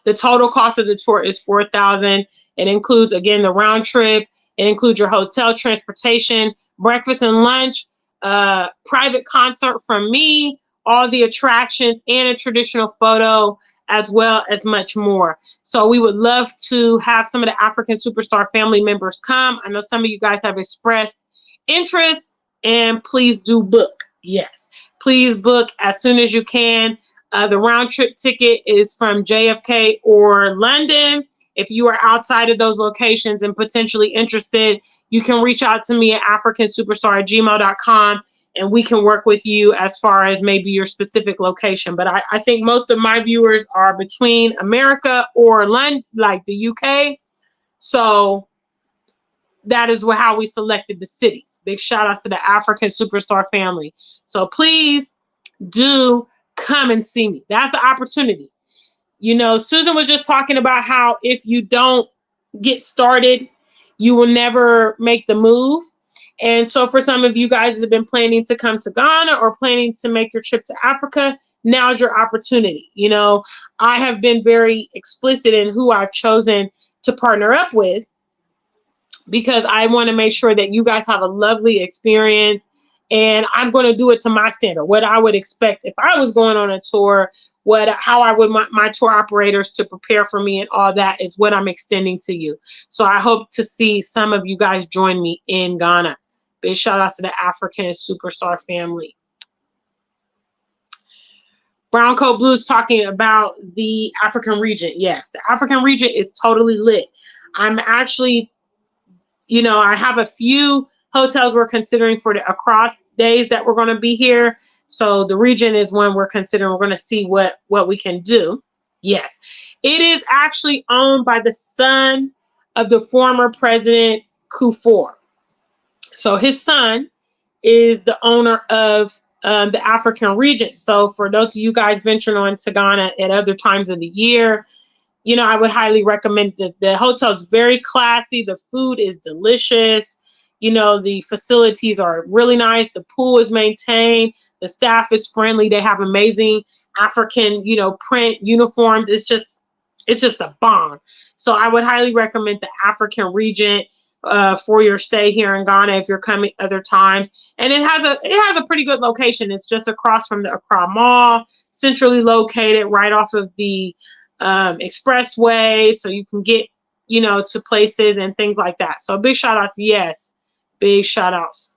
The total cost of the tour is $4,000. It includes, again, the round trip. It includes your hotel, transportation, breakfast and lunch, private concert from me, all the attractions, and a traditional photo, as well as much more. So we would love to have some of the African Superstar family members come. I know some of you guys have expressed interest, and please do book. Yes, please book as soon as you can. The round trip ticket is from JFK or London. If you are outside of those locations and potentially interested, you can reach out to me at africansuperstar@gmail.com and we can work with you as far as maybe your specific location. But I think most of my viewers are between America or London, like the UK. So that is how we selected the cities. Big shout outs to the African Superstar family. So please do come and see me. That's the opportunity. You know, Susan was just talking about how if you don't get started, you will never make the move. And so for some of you guys that have been planning to come to Ghana or planning to make your trip to Africa, now's your opportunity. You know, I have been very explicit in who I've chosen to partner up with, because I want to make sure that you guys have a lovely experience, and I'm going to do it to my standard, what I would expect if I was going on a tour, how I would want my tour operators to prepare for me, and all that is what I'm extending to you. So I hope to see some of you guys join me in Ghana. Big shout out to the African Superstar family. Brown Coat Blues talking about the African region. Yes, the African region is totally lit. I'm actually, you know, I have a few hotels we're considering for the across days that we're going to be here. So the region is one we're considering. We're going to see what we can do. Yes, it is actually owned by the son of the former President Kufuor. So his son is the owner of the African region. So for those of you guys venturing on to Ghana at other times of the year, you know, I would highly recommend it. The hotel is very classy. The food is delicious. You know, the facilities are really nice. The pool is maintained. The staff is friendly. They have amazing African, you know, print uniforms. It's just a bomb. So I would highly recommend the African region for your stay here in Ghana if you're coming other times. And it has a pretty good location. It's just across from the Accra Mall, centrally located, right off of the expressway, so you can get, you know, to places and things like that. So big shout outs. Yes, big shout outs.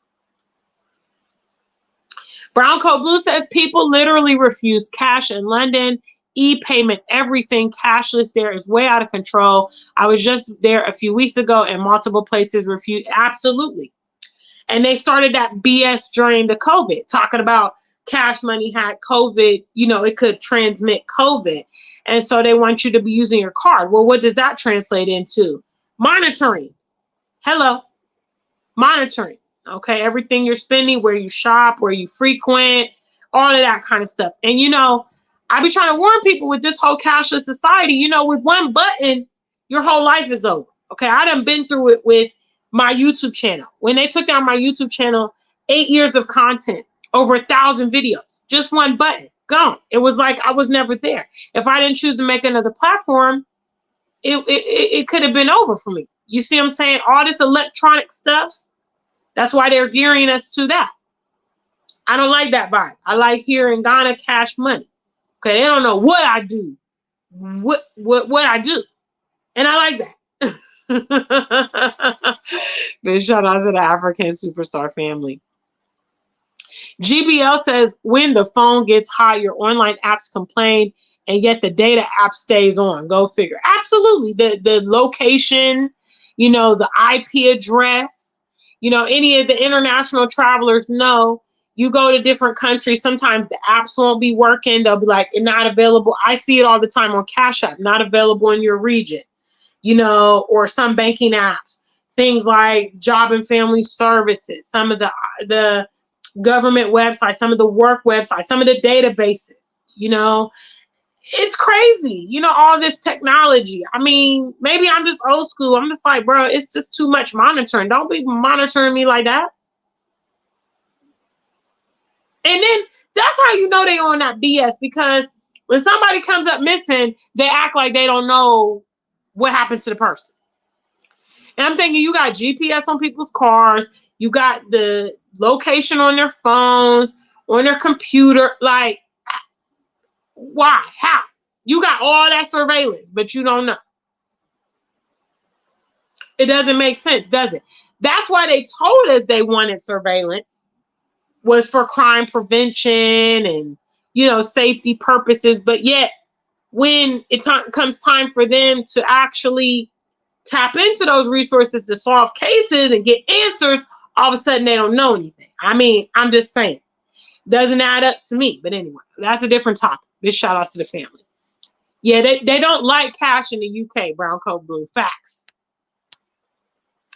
Brown Coat Blue says people literally refuse cash in London. E-payment, everything cashless there is way out of control. I was just there a few weeks ago and multiple places refused. Absolutely. And they started that BS during the COVID, talking about cash money had COVID, you know, it could transmit COVID. And so they want you to be using your card. Well, what does that translate into? Monitoring. Hello. Monitoring. Okay. Everything you're spending, where you shop, where you frequent, all of that kind of stuff. And, you know, I be trying to warn people with this whole cashless society, you know, with one button, your whole life is over. Okay. I done been through it with my YouTube channel. When they took down my YouTube channel, 8 years of content, over 1,000 videos, just one button, gone. It was like I was never there. If I didn't choose to make another platform, it could have been over for me. You see what I'm saying? All this electronic stuff, that's why they're gearing us to that. I don't like that vibe. I like here in Ghana cash money. Okay, they don't know what I do, what I do, and I like that. Big shout out to the African Superstar family. GBL says, when the phone gets hot, your online apps complain, and yet the data app stays on. Go figure. Absolutely. The location, you know, the IP address, you know, any of the international travelers know, you go to different countries, sometimes the apps won't be working. They'll be like, not available. I see it all the time on Cash App, not available in your region, you know, or some banking apps, things like Job and Family Services, some of the government websites, some of the work websites, some of the databases, you know, it's crazy. You know, all this technology. I mean, maybe I'm just old school. I'm just like, bro, it's just too much monitoring. Don't be monitoring me like that. And then that's how you know they on that BS, because when somebody comes up missing, they act like they don't know what happened to the person. And I'm thinking, you got GPS on people's cars, you got the location on their phones, on their computer. Like, why? How? You got all that surveillance, but you don't know. It doesn't make sense, does it? That's why they told us they wanted surveillance, was for crime prevention and, you know, safety purposes. But yet, when it comes time for them to actually tap into those resources to solve cases and get answers, all of a sudden they don't know anything. I mean, I'm just saying, doesn't add up to me. But anyway, that's a different topic. Big shout outs to the family. Yeah, they don't like cash in the UK, Brown Coat Blue. Facts.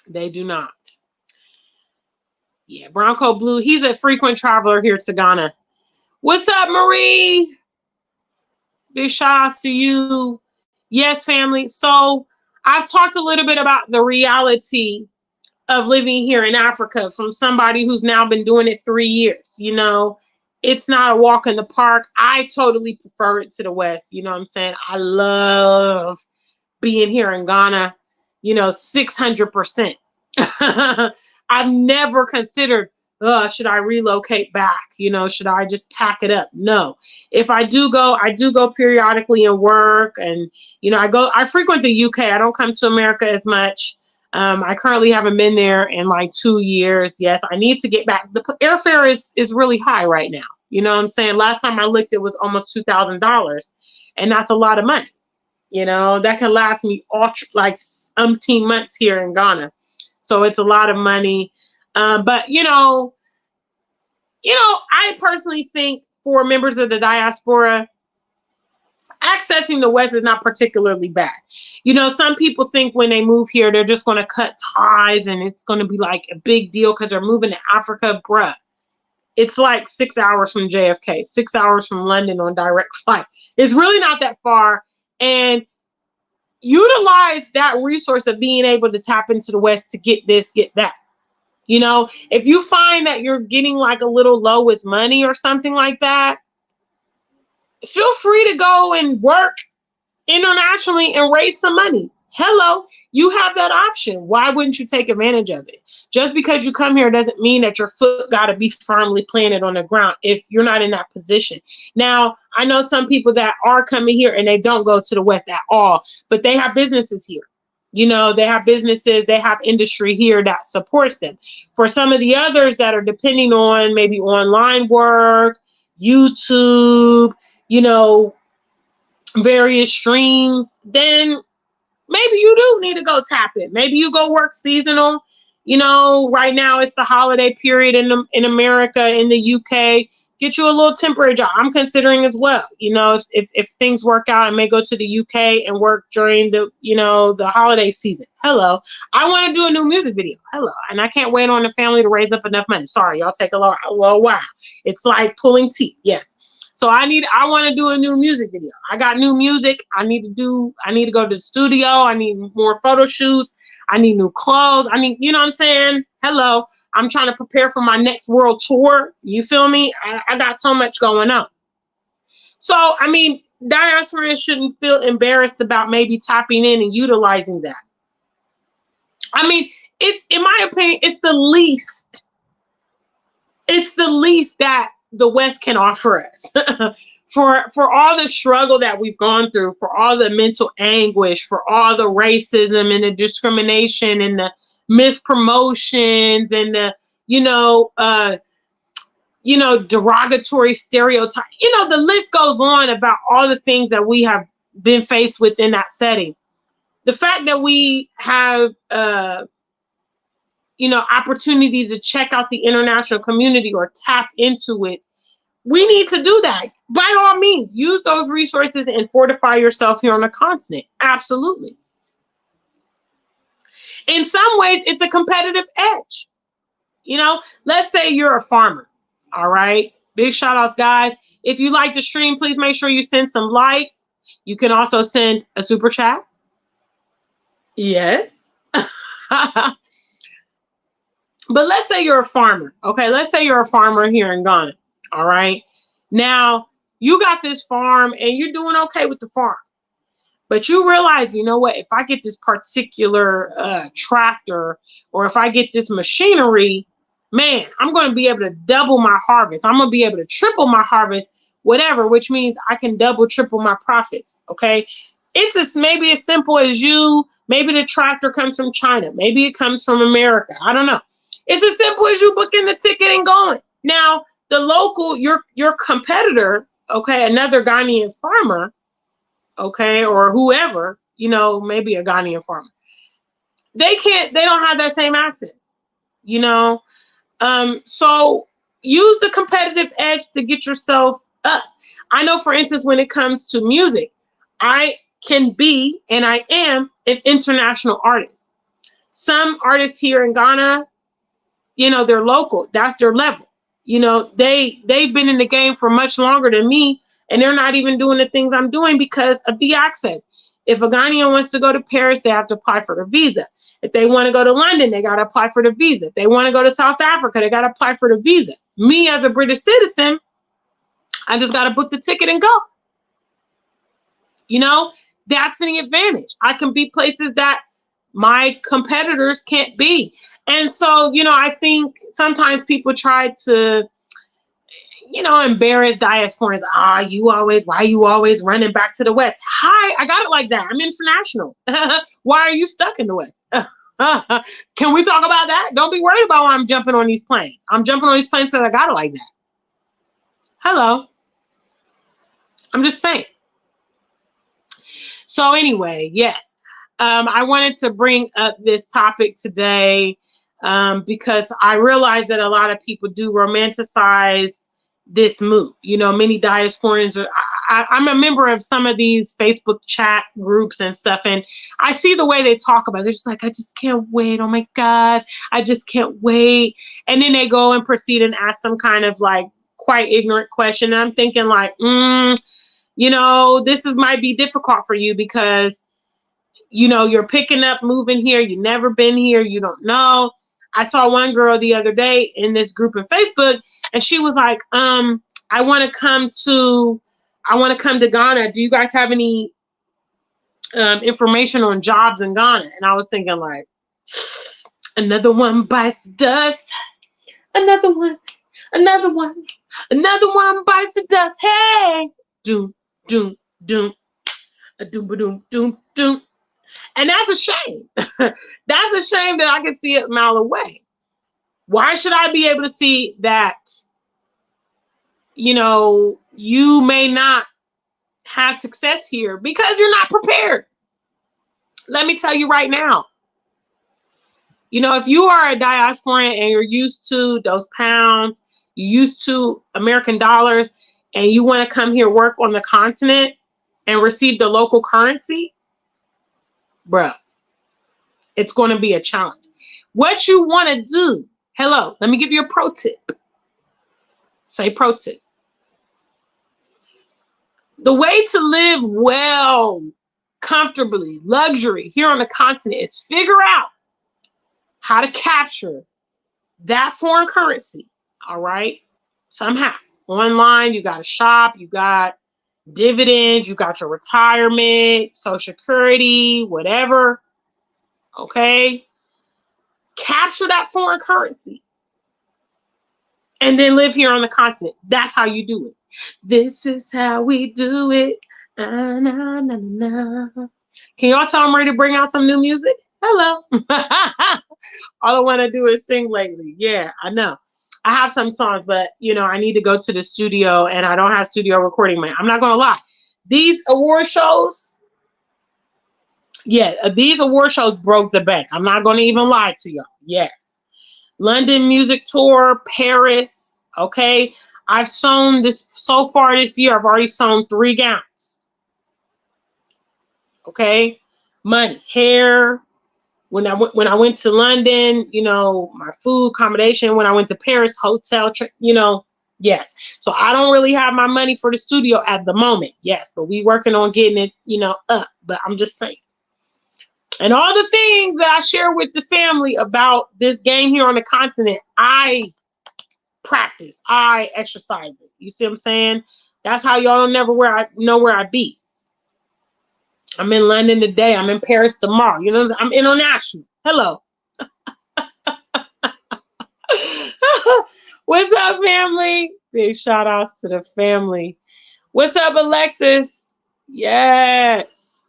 They do not. Yeah, Brown Coat Blue, he's a frequent traveler here to Ghana. What's up, Marie? Big shout outs to you. Yes, family. So I've talked a little bit about the reality of living here in Africa from somebody who's now been doing it 3 years. You know, it's not a walk in the park. I totally prefer it to the West. You know what I'm saying? I love being here in Ghana, you know, 600%. I've never considered, should I relocate back? You know, should I just pack it up? No. If I do go periodically and work. And, you know, I frequent the UK. I don't come to America as much. I currently haven't been there in like 2 years. Yes, I need to get back. The airfare is really high right now. You know what I'm saying? Last time I looked, it was almost $2,000. And that's a lot of money. You know, that can last me like umpteen months here in Ghana. So it's a lot of money. But, you know, I personally think for members of the diaspora, accessing the West is not particularly bad. You know, some people think when they move here, they're just going to cut ties and it's going to be like a big deal because they're moving to Africa. Bruh, it's like 6 hours from JFK, 6 hours from London on direct flight. It's really not that far. And utilize that resource of being able to tap into the West to get this, get that. You know, if you find that you're getting like a little low with money or something like that, feel free to go and work internationally and raise some money. Hello, you have that option. Why wouldn't you take advantage of it? Just because you come here doesn't mean that your foot got to be firmly planted on the ground if you're not in that position. Now, I know some people that are coming here and they don't go to the West at all, but they have businesses here. You know, they have businesses, they have industry here that supports them. For some of the others that are depending on maybe online work, YouTube, you know, various streams, then maybe you do need to go tap it. Maybe you go work seasonal. You know, right now it's the holiday period in America, in the UK. Get you a little temporary job. I'm considering as well. You know, if things work out, I may go to the UK and work during the, you know, the holiday season. Hello. I want to do a new music video. Hello. And I can't wait on the family to raise up enough money. Sorry, y'all take a little while. It's like pulling teeth. Yes. So I want to do a new music video. I got new music. I need to go to the studio. I need more photo shoots. I need new clothes. You know what I'm saying? Hello. I'm trying to prepare for my next world tour. You feel me? I got so much going on. So, I mean, diasporans shouldn't feel embarrassed about maybe tapping in and utilizing that. I mean, it's, in my opinion, it's the least that the West can offer us. For all the struggle that we've gone through, for all the mental anguish, for all the racism and the discrimination and the mispromotions and the, derogatory stereotype, the list goes on about all the things that we have been faced with in that setting. The fact that we have, opportunities to check out the international community or tap into it, we need to do that. By all means, use those resources and fortify yourself here on the continent. Absolutely. In some ways, it's a competitive edge. Let's say you're a farmer. All right. Big shout outs, guys. If you like the stream, please make sure you send some likes. You can also send a super chat. Yes. But let's say you're a farmer. Okay. Let's say you're a farmer here in Ghana. All right. Now you got this farm and you're doing okay with the farm. But you realize, you know what, if I get this particular tractor or if I get this machinery, man, I'm going to be able to double my harvest. I'm going to be able to triple my harvest, whatever, which means I can double, triple my profits. Okay. It's maybe as simple as maybe the tractor comes from China. Maybe it comes from America. I don't know. It's as simple as you booking the ticket and going. Now, the local, your competitor, okay, another Ghanaian farmer, okay, or whoever, maybe a Ghanaian farmer, they don't have that same access, so use the competitive edge to get yourself up. I know, for instance, when it comes to music, I can be, and I am, an international artist. Some artists here in Ghana, they're local. That's their level. They've been in the game for much longer than me, and they're not even doing the things I'm doing because of the access. If a Ghanaian wants to go to Paris, they have to apply for the visa. If they want to go to London, they got to apply for the visa. If they want to go to South Africa, they got to apply for the visa. Me, as a British citizen, I just got to book the ticket and go. You know, that's an advantage. I can be places that my competitors can't be. And so, you know, I think sometimes people try to, you know, embarrass diasporans. Why you always running back to the West? Hi, I got it like that. I'm international. Why are you stuck in the West? Can we talk about that? Don't be worried about why I'm jumping on these planes. I'm jumping on these planes because I got it like that. Hello. I'm just saying. So anyway, yes, I wanted to bring up this topic today because I realize that a lot of people do romanticize this move. You know, many diasporans I'm a member of some of these Facebook chat groups and stuff, and I see the way they talk about it. They're just like, I just can't wait. Oh my God, I just can't wait. And then they go and proceed and ask some kind of like quite ignorant question. And I'm thinking like, you know, might be difficult for you because, you know, you're picking up, moving here. You've never been here. You don't know. I saw one girl the other day in this group in Facebook, and she was like, I want to come to Ghana. Do you guys have any information on jobs in Ghana? And I was thinking like, another one bites the dust. Another one bites the dust. Hey, doom, doom, doom, a doom, doom, doom, doom. And that's a shame. That's a shame that I can see it a mile away. Why should I be able to see that, you know, you may not have success here because you're not prepared? Let me tell you right now. You know, if you are a diasporan and you're used to those pounds, you're used to American dollars, and you want to come here, work on the continent and receive the local currency, bruh, it's going to be a challenge. What you want to do, hello, let me give you a pro tip. Say pro tip. The way to live well, comfortably, luxury here on the continent is figure out how to capture that foreign currency, all right? Somehow. Online, you got a shop, you got dividends, you got your retirement, Social Security, whatever, okay? Capture that foreign currency and then live here on the continent. That's how you do it. This is how we do it. Na, na, na, na. Can y'all tell I'm ready to bring out some new music? Hello. All I want to do is sing lately. Yeah, I know. I have some songs, but, you know, I need to go to the studio, and I don't have studio recording, man. I'm not going to lie. These award shows, these award shows broke the bank. I'm not going to even lie to y'all. Yes. London Music Tour, Paris, okay? I've sewn this, so far this year, I've already sewn 3 gowns. Okay? Money, hair. When I went to London, you know, my food, accommodation. When I went to Paris, hotel, you know, yes. So I don't really have my money for the studio at the moment. Yes, but we working on getting it, you know, up. But I'm just saying. And all the things that I share with the family about this game here on the continent, I practice, I exercise it. You see what I'm saying? That's how y'all don't never know where I be. I'm in London today. I'm in Paris tomorrow. You know, I'm international. Hello. What's up, family? Big shout outs to the family. What's up, Alexis? Yes.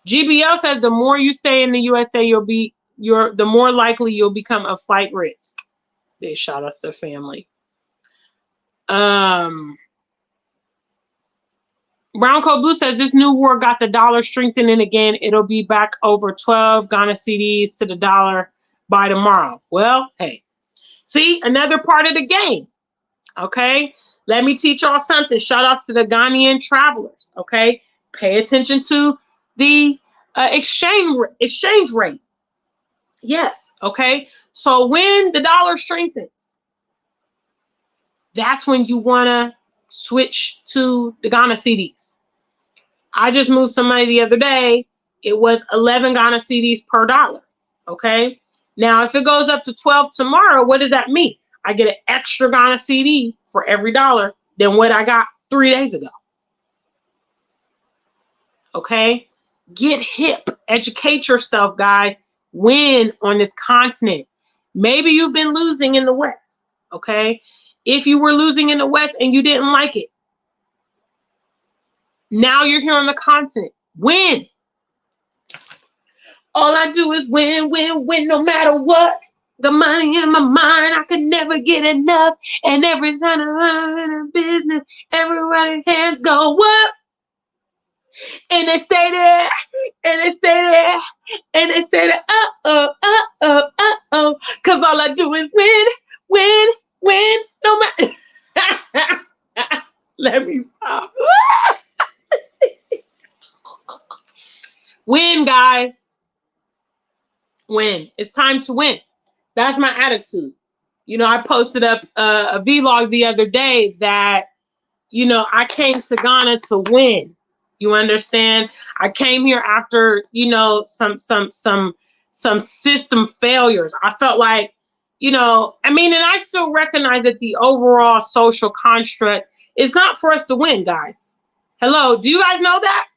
GBL says the more you stay in the USA, the more likely you'll become a flight risk. Big shout outs to the family. Brown Coat Blue says this new war got the dollar strengthening again. It'll be back over 12 Ghana cedis to the dollar by tomorrow. Well, hey, see, another part of the game. Okay, let me teach y'all something. Shout outs to the Ghanaian travelers. Okay, pay attention to the exchange rate. Yes. Okay, so when the dollar strengthens, that's when you want to switch to the Ghana cedis. I just moved some money the other day. It was 11 Ghana cedis per dollar. Okay. Now, if it goes up to 12 tomorrow, what does that mean? I get an extra Ghana cedi for every dollar than what I got 3 days ago. Okay. Get hip. Educate yourself, guys. Win on this continent. Maybe you've been losing in the West. Okay. If you were losing in the West and you didn't like it, now you're here on the continent. Win. All I do is win, win, win, no matter what. Got money in my mind, I could never get enough. And every time I run in a business, everybody's hands go up. And they stay there, and they stay there, and they say that, uh-oh. Because all I do is win, win, win, no matter. Let me stop. Win, guys. Win. It's time to win. That's my attitude. You know, I posted up a vlog the other day that, you know, I came to Ghana to win. You understand? I came here after, you know, some system failures. I felt like, you know, I mean, and I still recognize that the overall social construct is not for us to win, guys. Hello, do you guys know that?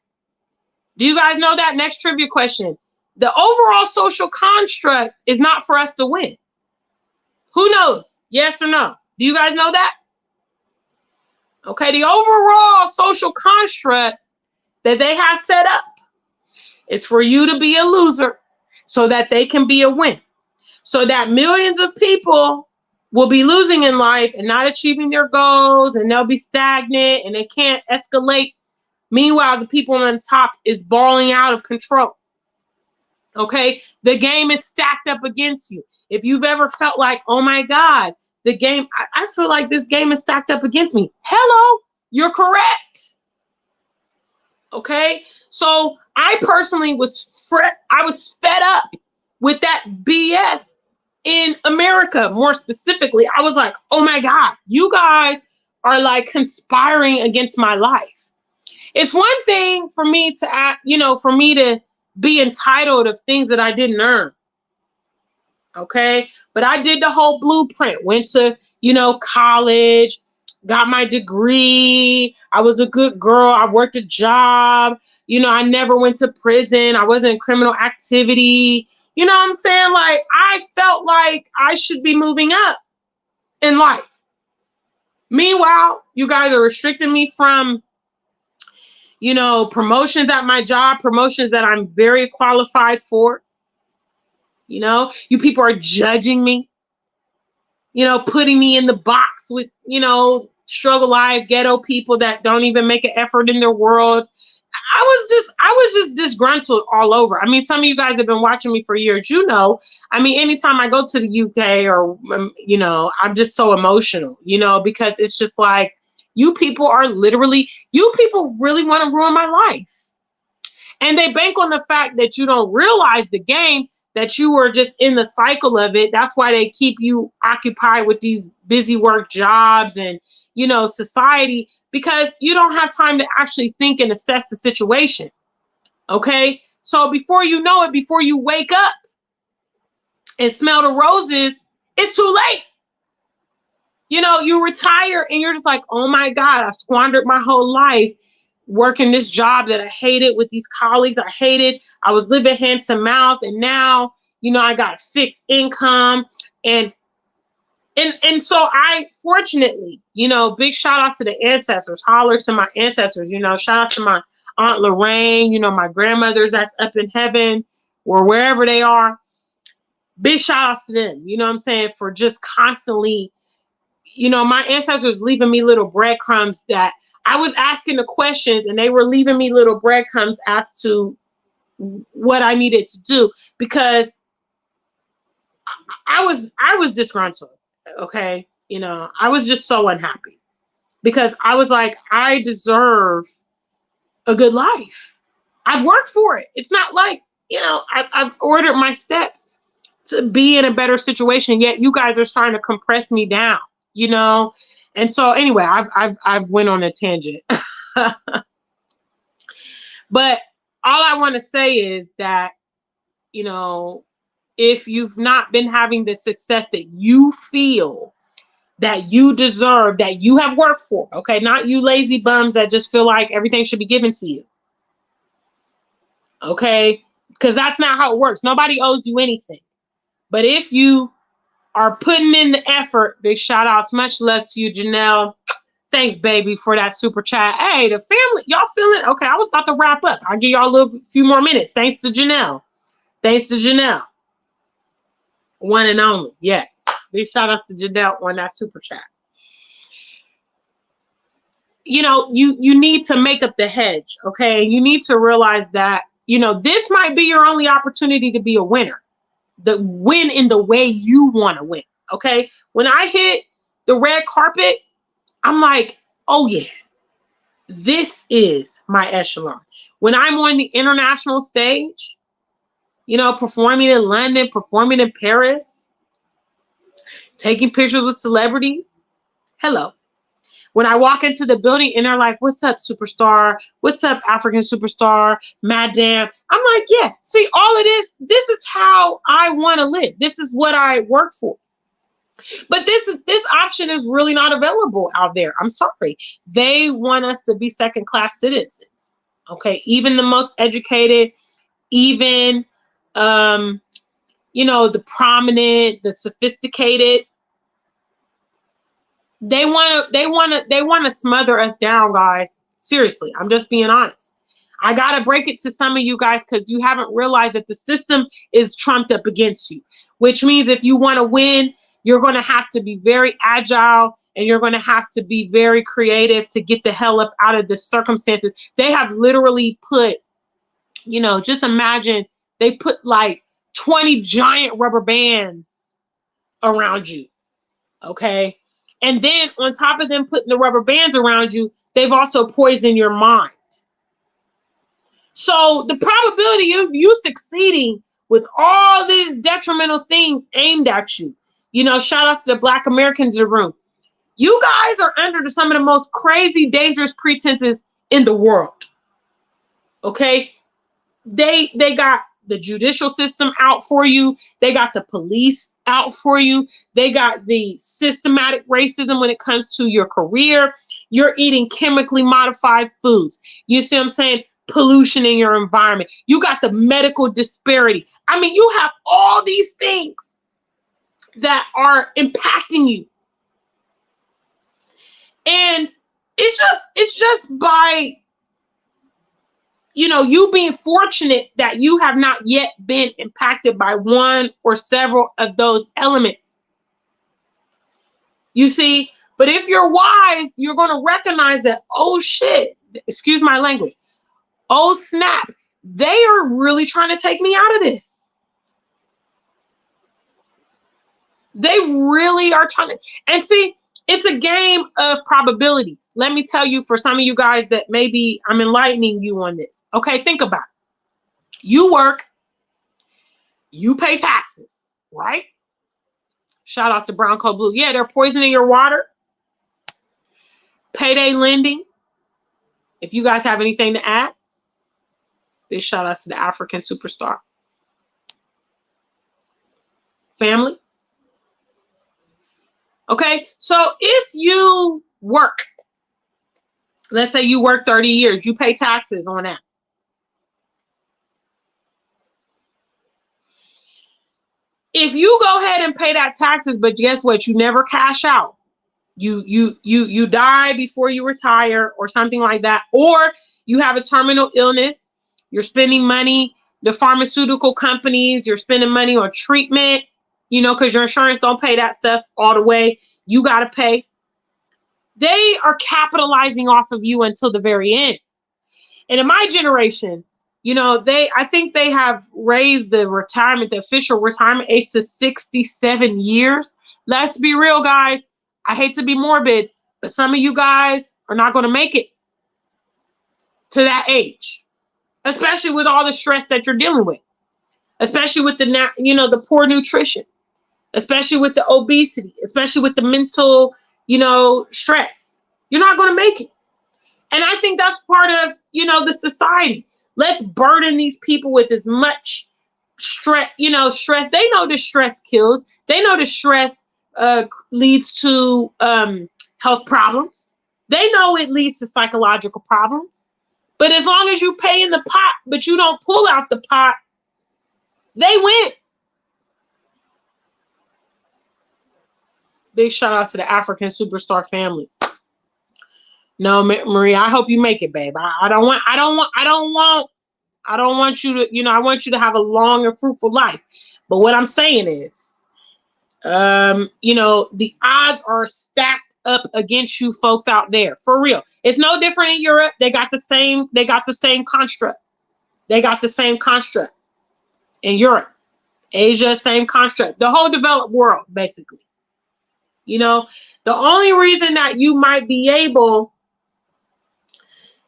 Do you guys know that? Next trivia question. The overall social construct is not for us to win. Who knows? Yes or no? Do you guys know that? Okay, the overall social construct that they have set up is for you to be a loser so that they can be a win. So that millions of people will be losing in life and not achieving their goals, and they'll be stagnant and they can't escalate. Meanwhile, the people on top is balling out of control. Okay, the game is stacked up against you. If you've ever felt like, oh my God, the game, I feel like this game is stacked up against me. Hello, you're correct. Okay, so I personally was fed up with that BS in America. More specifically, I was like, oh my God, you guys are like conspiring against my life. It's one thing for me to act, you know, for me to be entitled of things that I didn't earn. Okay, but I did the whole blueprint, went to, you know, college, got my degree. I was a good girl. I worked a job. You know, I never went to prison. I wasn't in criminal activity. You know what I'm saying? Like, I felt like I should be moving up in life. Meanwhile, you guys are restricting me from, you know, promotions at my job, promotions that I'm very qualified for. You know, you people are judging me, you know, putting me in the box with, you know, struggle life, ghetto people that don't even make an effort in their world. I was just disgruntled all over. I mean, some of you guys have been watching me for years, you know. I mean, anytime I go to the UK or, you know, I'm just so emotional, you know, because it's just like, you people really want to ruin my life. And they bank on the fact that you don't realize the game, that you were just in the cycle of it. That's why they keep you occupied with these busy work jobs and, you know, society, because you don't have time to actually think and assess the situation. Okay. So before you know it, before you wake up and smell the roses, it's too late. You know, you retire and you're just like, oh my God, I squandered my whole life working this job that I hated with these colleagues I hated. I was living hand to mouth, and now, you know, I got fixed income. And so I, fortunately, you know, big shout outs to the ancestors, holler to my ancestors, you know, shout out to my Aunt Lorraine, you know, my grandmothers that's up in heaven or wherever they are. Big shout outs to them, you know what I'm saying, for just constantly, you know, my ancestors leaving me little breadcrumbs that I was asking the questions, and they were leaving me little breadcrumbs as to what I needed to do, because I was disgruntled. Okay. You know, I was just so unhappy because I was like, I deserve a good life. I've worked for it. It's not like, you know, I've ordered my steps to be in a better situation, yet you guys are trying to compress me down, you know? And so anyway, I've went on a tangent. But all I want to say is that, you know, if you've not been having the success that you feel that you deserve, that you have worked for, okay, not you lazy bums that just feel like everything should be given to you, okay, because that's not how it works. Nobody owes you anything. But if you are putting in the effort, big shout outs, much love to you, Janelle. Thanks, baby, for that super chat. Hey, the family, y'all feeling okay? I was about to wrap up. I'll give y'all a little few more minutes. Thanks to Janelle. Thanks to Janelle. One and only. Yes. Big shout outs to Janelle on that super chat. You know, you need to make up the hedge, okay? You need to realize that, you know, this might be your only opportunity to be a winner. The win in the way you want to win, okay? When I hit the red carpet, I'm like, oh yeah, this is my echelon. When I'm on the international stage, you know, performing in London, performing in Paris, taking pictures with celebrities, hello. When I walk into the building and they're like, what's up, superstar? What's up, African superstar? Madam. I'm like, yeah, see, all of this is how I want to live. This is what I work for. But this option is really not available out there. I'm sorry. They want us to be second-class citizens. Okay, even the most educated, even you know, the prominent, the sophisticated, they want to smother us down, guys. Seriously, I'm just being honest. I got to break it to some of you guys because you haven't realized that the system is trumped up against you, which means if you want to win, you're going to have to be very agile and you're going to have to be very creative to get the hell up out of the circumstances. They have literally put, you know, just imagine they put like 20 giant rubber bands around you. Okay. And then on top of them putting the rubber bands around you, they've also poisoned your mind. So the probability of you succeeding with all these detrimental things aimed at you, you know, shout out to the Black Americans in the room. You guys are under some of the most crazy, dangerous pretenses in the world. Okay? They got the judicial system out for you. They got the police out for you. They got the systematic racism when it comes to your career. You're eating chemically modified foods. You see what I'm saying? Pollution in your environment. You got the medical disparity. I mean, you have all these things that are impacting you. And it's just by, you know, you being fortunate that you have not yet been impacted by one or several of those elements. You see, but if you're wise, you're going to recognize that, oh shit, excuse my language. Oh snap, they are really trying to take me out of this. They really are trying to, and see, it's a game of probabilities. Let me tell you, for some of you guys that maybe I'm enlightening you on this. Okay, think about it. You work, you pay taxes, right? Shout outs to Brown Coat Blue. Yeah, they're poisoning your water. Payday lending. If you guys have anything to add, big shout outs to the African superstar. Family. Okay, so if you work, let's say you work 30 years, you pay taxes on that. If you go ahead and pay that taxes, but guess what? You never cash out. You die before you retire or something like that, or you have a terminal illness, you're spending money, the pharmaceutical companies, you're spending money on treatment, you know, because your insurance don't pay that stuff all the way. You got to pay. They are capitalizing off of you until the very end. And in my generation, you know, I think they have raised the official retirement age to 67 years. Let's be real, guys. I hate to be morbid, but some of you guys are not going to make it to that age, especially with all the stress that you're dealing with, especially with the poor nutrition, especially with the obesity, especially with the mental, stress. You're not going to make it. And I think that's part of, the society. Let's burden these people with as much stress, stress. They know the stress kills. They know the stress leads to health problems. They know it leads to psychological problems. But as long as you pay in the pot, but you don't pull out the pot, they win. Big shout out to the African superstar family. No, Maria, I hope you make it, babe. I don't want you to, I want you to have a long and fruitful life. But what I'm saying is, the odds are stacked up against you folks out there. For real. It's no different in Europe. They got the same construct. They got the same construct in Europe. Asia, same construct. The whole developed world, basically. The only reason that you might be able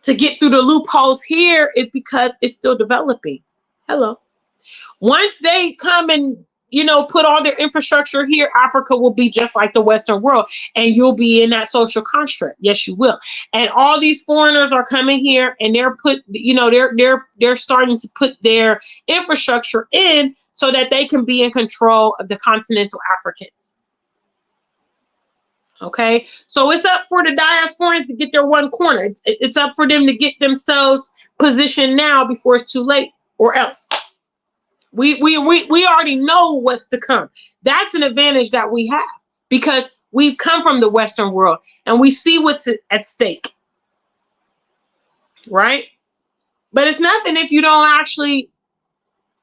to get through the loopholes here is because it's still developing. Hello. Once they come and, put all their infrastructure here, Africa will be just like the Western world, and you'll be in that social construct. Yes, you will. And all these foreigners are coming here, and they're starting to put their infrastructure in so that they can be in control of the continental Africans. Okay, so it's up for the diasporans to get their one corner. It's up for them to get themselves positioned now before it's too late, or else. We already know what's to come. That's an advantage that we have because we've come from the Western world and we see what's at stake. Right? But it's nothing if you don't actually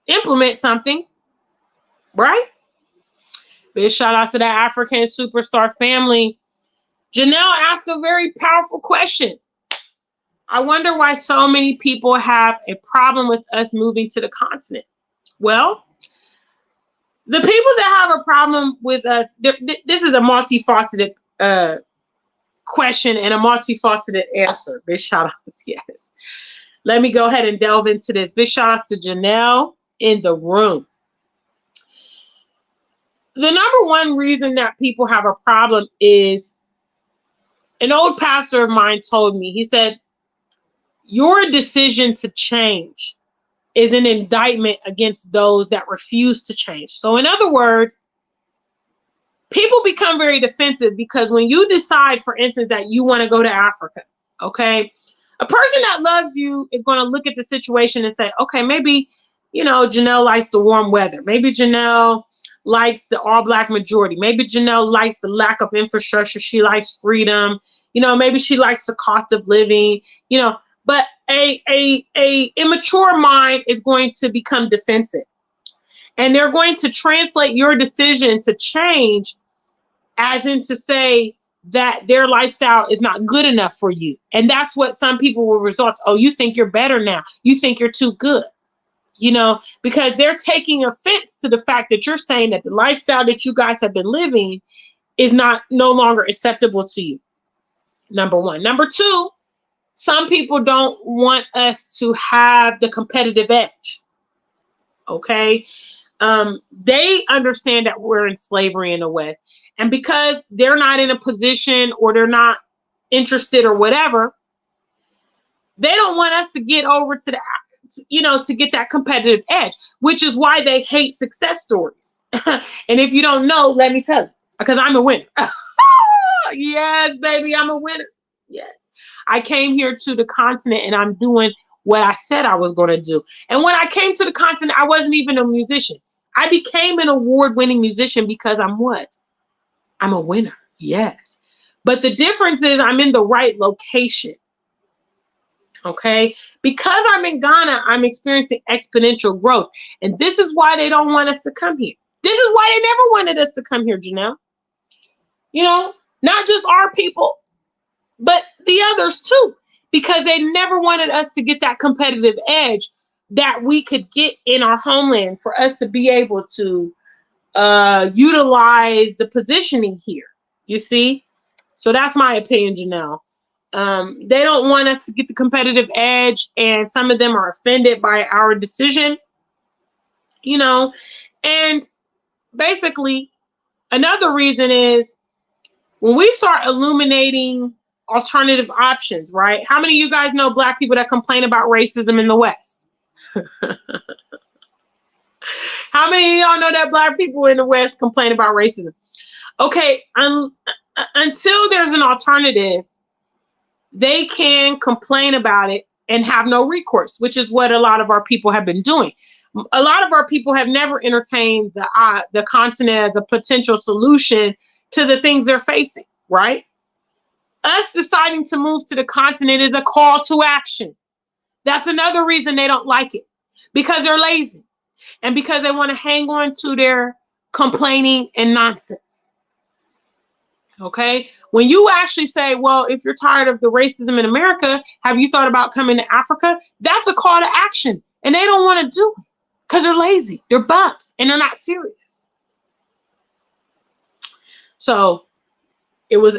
implement something. Right? Big shout out to that African superstar family. Janelle asked a very powerful question. I wonder why so many people have a problem with us moving to the continent. Well, the people that have a problem with us, this is a multifaceted question and a multifaceted answer. Big shout out to yes. Let me go ahead and delve into this. Big shout out to Janelle in the room. The number one reason that people have a problem is an old pastor of mine told me, he said, your decision to change is an indictment against those that refuse to change. So in other words, people become very defensive because when you decide, for instance, that you want to go to Africa, okay, a person that loves you is going to look at the situation and say, okay, maybe, Janelle likes the warm weather. Maybe Janelle likes the all-black majority. Maybe Janelle likes the lack of infrastructure. She likes freedom. Maybe she likes the cost of living, but a immature mind is going to become defensive. And they're going to translate your decision to change as in to say that their lifestyle is not good enough for you. And that's what some people will resort to. Oh, you think you're better now. You think you're too good. Because they're taking offense to the fact that you're saying that the lifestyle that you guys have been living is no longer acceptable to you. Number one. Number two, some people don't want us to have the competitive edge. Okay. They understand that we're in slavery in the West. And because they're not in a position or they're not interested or whatever, they don't want us to get over to to get that competitive edge, which is why they hate success stories. And if you don't know, let me tell you, because I'm a winner. Yes, baby, I'm a winner. Yes. I came here to the continent and I'm doing what I said I was going to do. And when I came to the continent, I wasn't even a musician. I became an award-winning musician because I'm what? I'm a winner. Yes. But the difference is I'm in the right location. Okay. Because I'm in Ghana, I'm experiencing exponential growth. And this is why they don't want us to come here. This is why they never wanted us to come here, Janelle. Not just our people, but the others too, because they never wanted us to get that competitive edge that we could get in our homeland for us to be able to utilize the positioning here. You see? So that's my opinion, Janelle. They don't want us to get the competitive edge, and some of them are offended by our decision, and basically another reason is when we start illuminating alternative options, right? How many of you guys know Black people that complain about racism in the West? How many of y'all know that Black people in the West complain about racism? Okay, until there's an alternative, they can complain about it and have no recourse, which is what a lot of our people have been doing. A lot of our people have never entertained the continent as a potential solution to the things they're facing, right? Us deciding to move to the continent is a call to action. That's another reason they don't like it, because they're lazy and because they want to hang on to their complaining and nonsense. Okay, when you actually say, well, if you're tired of the racism in America, have you thought about coming to Africa? That's a call to action, and they don't want to do it because they're lazy, they're bumps, and they're not serious. So it was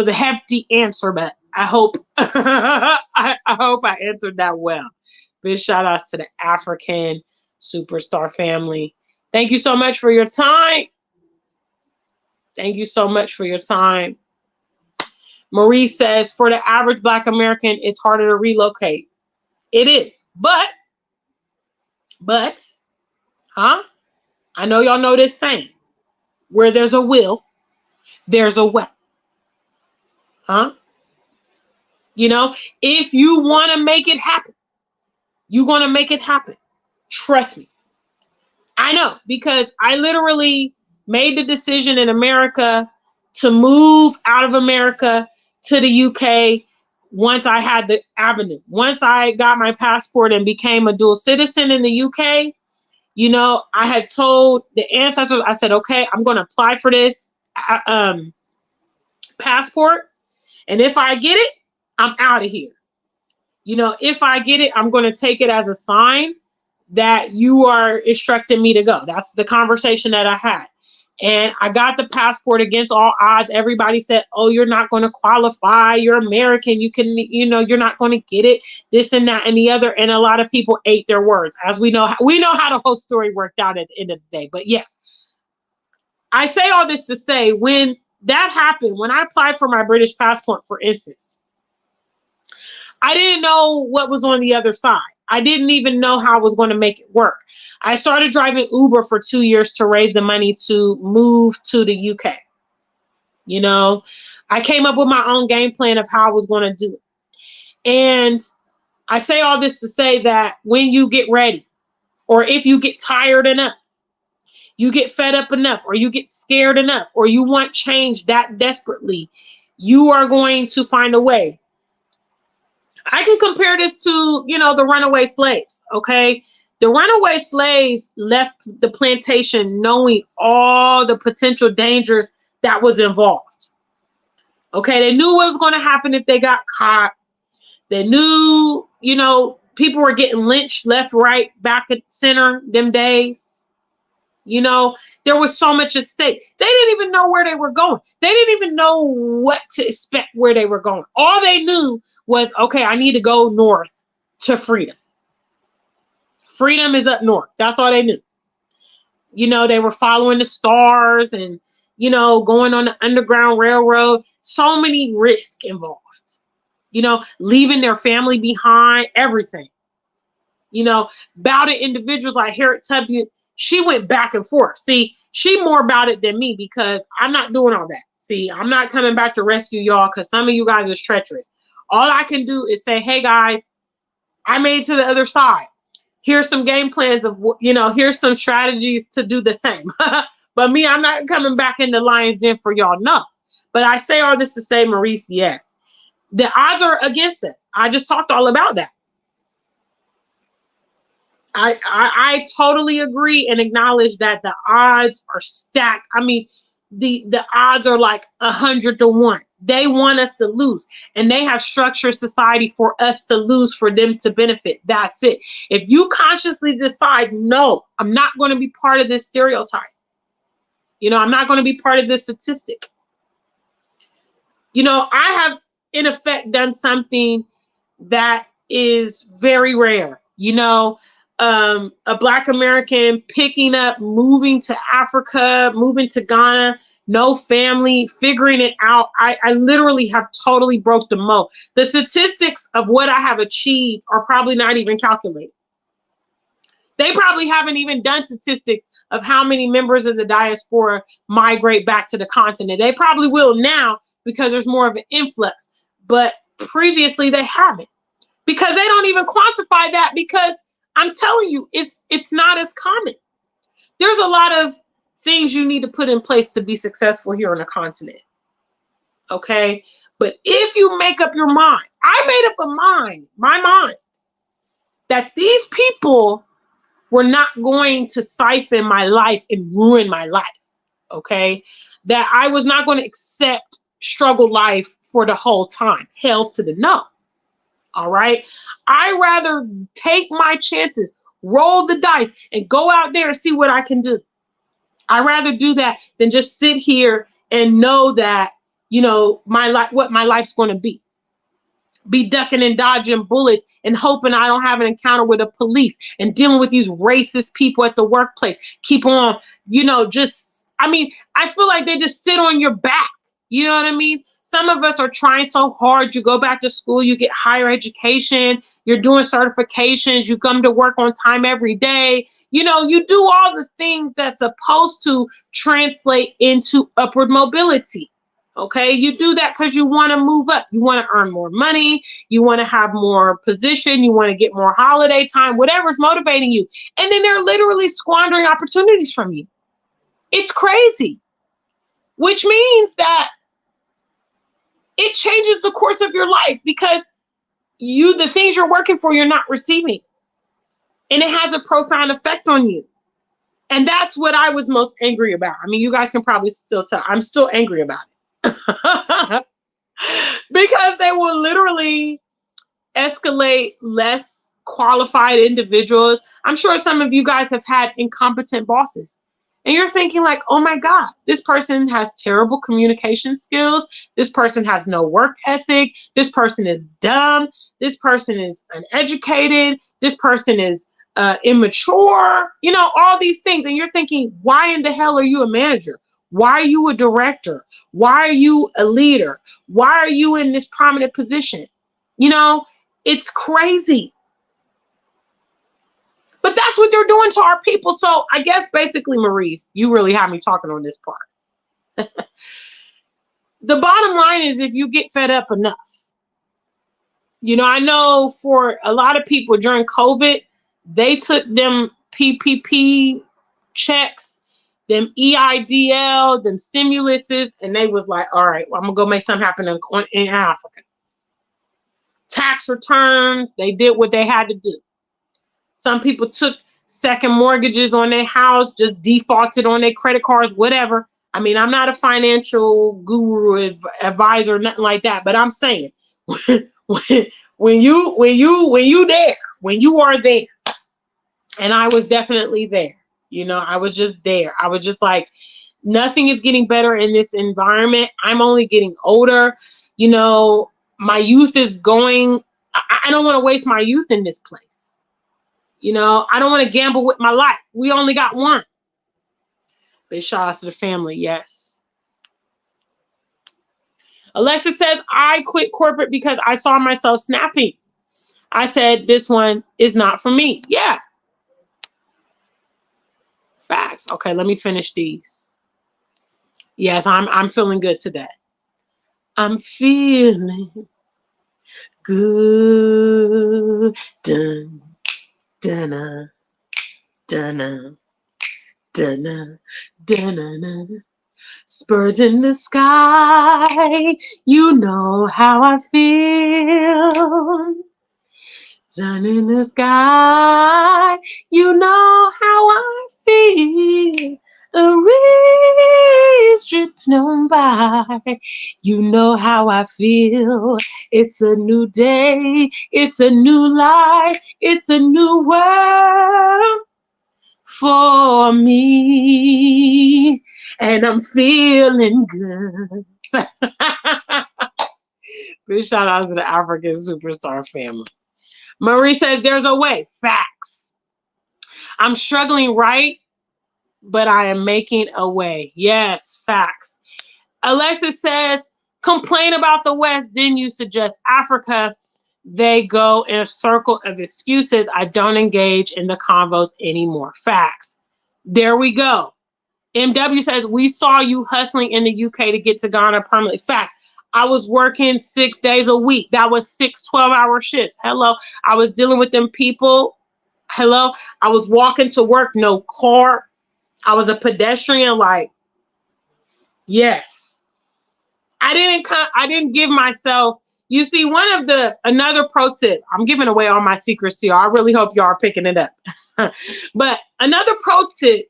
a hefty answer, but I hope I hope I answered that well. Big shout outs to the African Superstar family. Thank you so much for your time. Thank you so much for your time. Marie says, for the average Black American, it's harder to relocate. It is. But, I know y'all know this saying, where there's a will, there's a way. You know, if you want to make it happen, you're going to make it happen. Trust me. I know, because I literally made the decision in America to move out of America to the UK once I had the avenue. Once I got my passport and became a dual citizen in the UK, you know, I had told the ancestors, I said, okay, I'm going to apply for this passport. And if I get it, I'm out of here. You know, if I get it, I'm going to take it as a sign that you are instructing me to go. That's the conversation that I had. And I got the passport against all odds. Everybody said, oh, you're not going to qualify. You're American. You can, you know, you're not going to get it. This and that and the other. And a lot of people ate their words, as we know how the whole story worked out at the end of the day. But yes, I say all this to say, when that happened, when I applied for my British passport, for instance, I didn't know what was on the other side. I didn't even know how I was going to make it work. I started driving Uber for 2 years to raise the money to move to the UK. You know, I came up with my own game plan of how I was going to do it. And I say all this to say that when you get ready, or if you get tired enough, you get fed up enough, or you get scared enough, or you want change that desperately, you are going to find a way. I can compare this to, you know, the runaway slaves, okay? The runaway slaves left the plantation knowing all the potential dangers that was involved. Okay, they knew what was going to happen if they got caught. They knew, you know, people were getting lynched left, right, back at center them days. You know, there was so much at stake. They didn't even know where they were going. They didn't even know what to expect where they were going. All they knew was, okay, I need to go north to freedom. Freedom is up north. That's all they knew. You know, they were following the stars and, you know, going on the Underground Railroad. So many risks involved. You know, leaving their family behind, everything. You know, about it, individuals like Harriet Tubman, she went back and forth. See, she more about it than me because I'm not doing all that. See, I'm not coming back to rescue y'all because some of you guys is treacherous. All I can do is say, hey, guys, I made it to the other side. Here's some game plans of, you know, here's some strategies to do the same. But me, I'm not coming back in the lion's den for y'all. No. But I say all this to say, Maurice, yes, the odds are against us. I just talked all about that. I totally agree and acknowledge that the odds are stacked. I mean, the odds are like 100 to 1. They want us to lose, and they have structured society for us to lose, for them to benefit. That's it. If you consciously decide, no, I'm not going to be part of this stereotype. You know, I'm not going to be part of this statistic. You know, I have in effect done something that is very rare. You know, a Black American picking up, moving to Africa, moving to Ghana, no family, figuring it out. I literally have totally broke the mold. The statistics of what I have achieved are probably not even calculated. They probably haven't even done statistics of how many members of the diaspora migrate back to the continent. They probably will now because there's more of an influx, but previously they haven't, because they don't even quantify that, because I'm telling you, it's not as common. There's a lot of things you need to put in place to be successful here on the continent. Okay? But if you make up your mind, I made up my mind, that these people were not going to siphon my life and ruin my life. Okay? That I was not going to accept struggle life for the whole time. Hell to the no. All right. I rather take my chances, roll the dice, and go out there and see what I can do. I rather do that than just sit here and know that, you know, my life, what my life's going to be ducking and dodging bullets and hoping I don't have an encounter with the police and dealing with these racist people at the workplace. Keep on, you know, just, I mean, I feel like they just sit on your back. You know what I mean? Some of us are trying so hard. You go back to school, you get higher education, you're doing certifications, you come to work on time every day. You know, you do all the things that's supposed to translate into upward mobility. Okay, you do that because you want to move up. You want to earn more money. You want to have more position. You want to get more holiday time, whatever's motivating you. And then they're literally squandering opportunities from you. It's crazy, which means that it changes the course of your life, because the things you're working for, you're not receiving. And it has a profound effect on you. And that's what I was most angry about. I mean, you guys can probably still tell. I'm still angry about it. Because they will literally escalate less qualified individuals. I'm sure some of you guys have had incompetent bosses. And you're thinking like, oh my God, this person has terrible communication skills. This person has no work ethic. This person is dumb. This person is uneducated. This person is immature. You know, all these things. And you're thinking, why in the hell are you a manager? Why are you a director? Why are you a leader? Why are you in this prominent position? You know, it's crazy. But that's what they're doing to our people. So I guess basically, Maurice, you really have me talking on this part. The bottom line is, if you get fed up enough, you know, I know for a lot of people during COVID, they took them PPP checks, them EIDL, them stimuluses, and they was like, all right, well, I'm going to go make something happen in Africa. Tax returns, they did what they had to do. Some people took second mortgages on their house, just defaulted on their credit cards, whatever. I mean, I'm not a financial guru, advisor, nothing like that, but I'm saying, when you are there, and I was definitely there, you know, I was just there. I was just like, nothing is getting better in this environment. I'm only getting older. You know, my youth is going, I don't want to waste my youth in this place. You know, I don't want to gamble with my life. We only got one. Big shout out to the family. Yes. Alexa says, I quit corporate because I saw myself snapping. I said, this one is not for me. Yeah. Facts. Okay, let me finish these. Yes, I'm feeling good today. I'm feeling good. Dun. Dun-na, dun-na, dun-na, dun-na. Spurs in the sky, you know how I feel. Sun in the sky, you know how I feel. A breeze dripping on by, you know how I feel. It's a new day, it's a new life, it's a new world for me, and I'm feeling good. Big shout out to the African Superstar family. Marie says, there's a way. Facts. I'm struggling, right? But I am making a way. Yes, facts. Alexis says, complain about the West, then you suggest Africa. They go in a circle of excuses. I don't engage in the convos anymore. Facts. There we go. MW says, we saw you hustling in the UK to get to Ghana permanently. Facts. I was working 6 days a week. That was 6 12-hour shifts. Hello. I was dealing with them people. Hello. I was walking to work, no car. I was a pedestrian, like, yes. I didn't give myself, you see, another pro tip, I'm giving away all my secrets to y'all. I really hope y'all are picking it up. But another pro tip,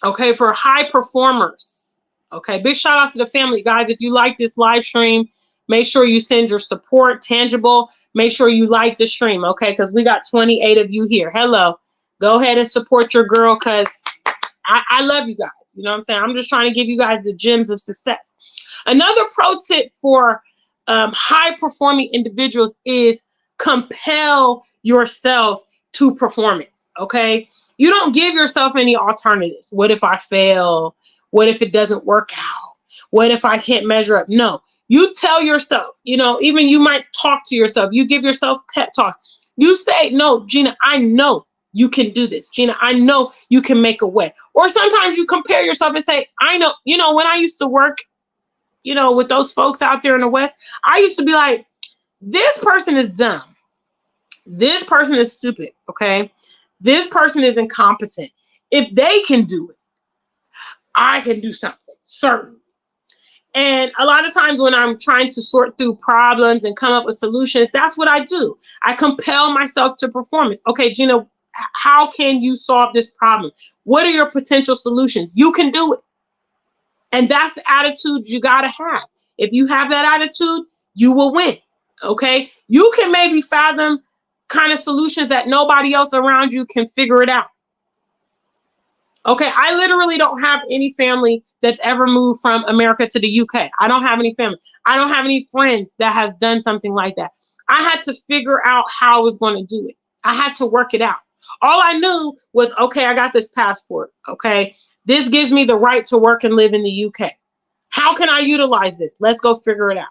okay, for high performers, okay, big shout out to the family, guys. If you like this live stream, make sure you send your support, tangible. Make sure you like the stream, okay, because we got 28 of you here. Hello. Go ahead and support your girl, because I love you guys. You know what I'm saying? I'm just trying to give you guys the gems of success. Another pro tip for high-performing individuals is compel yourself to performance, okay? You don't give yourself any alternatives. What if I fail? What if it doesn't work out? What if I can't measure up? No. You tell yourself, you know, even you might talk to yourself. You give yourself pep talks. You say, no, Gina, I know you can do this. Gina, I know you can make a way. Or sometimes you compare yourself and say, I know, you know, when I used to work, you know, with those folks out there in the West, I used to be like, this person is dumb. This person is stupid, okay? This person is incompetent. If they can do it, I can do something, certain. And a lot of times when I'm trying to sort through problems and come up with solutions, that's what I do. I compel myself to performance. Okay, Gina, how can you solve this problem? What are your potential solutions? You can do it. And that's the attitude you got to have. If you have that attitude, you will win. Okay? You can maybe fathom kind of solutions that nobody else around you can figure it out. Okay, I literally don't have any family that's ever moved from America to the UK. I don't have any family. I don't have any friends that have done something like that. I had to figure out how I was going to do it. I had to work it out. All I knew was, okay, I got this passport. Okay, this gives me the right to work and live in the UK. How can I utilize this? Let's go figure it out.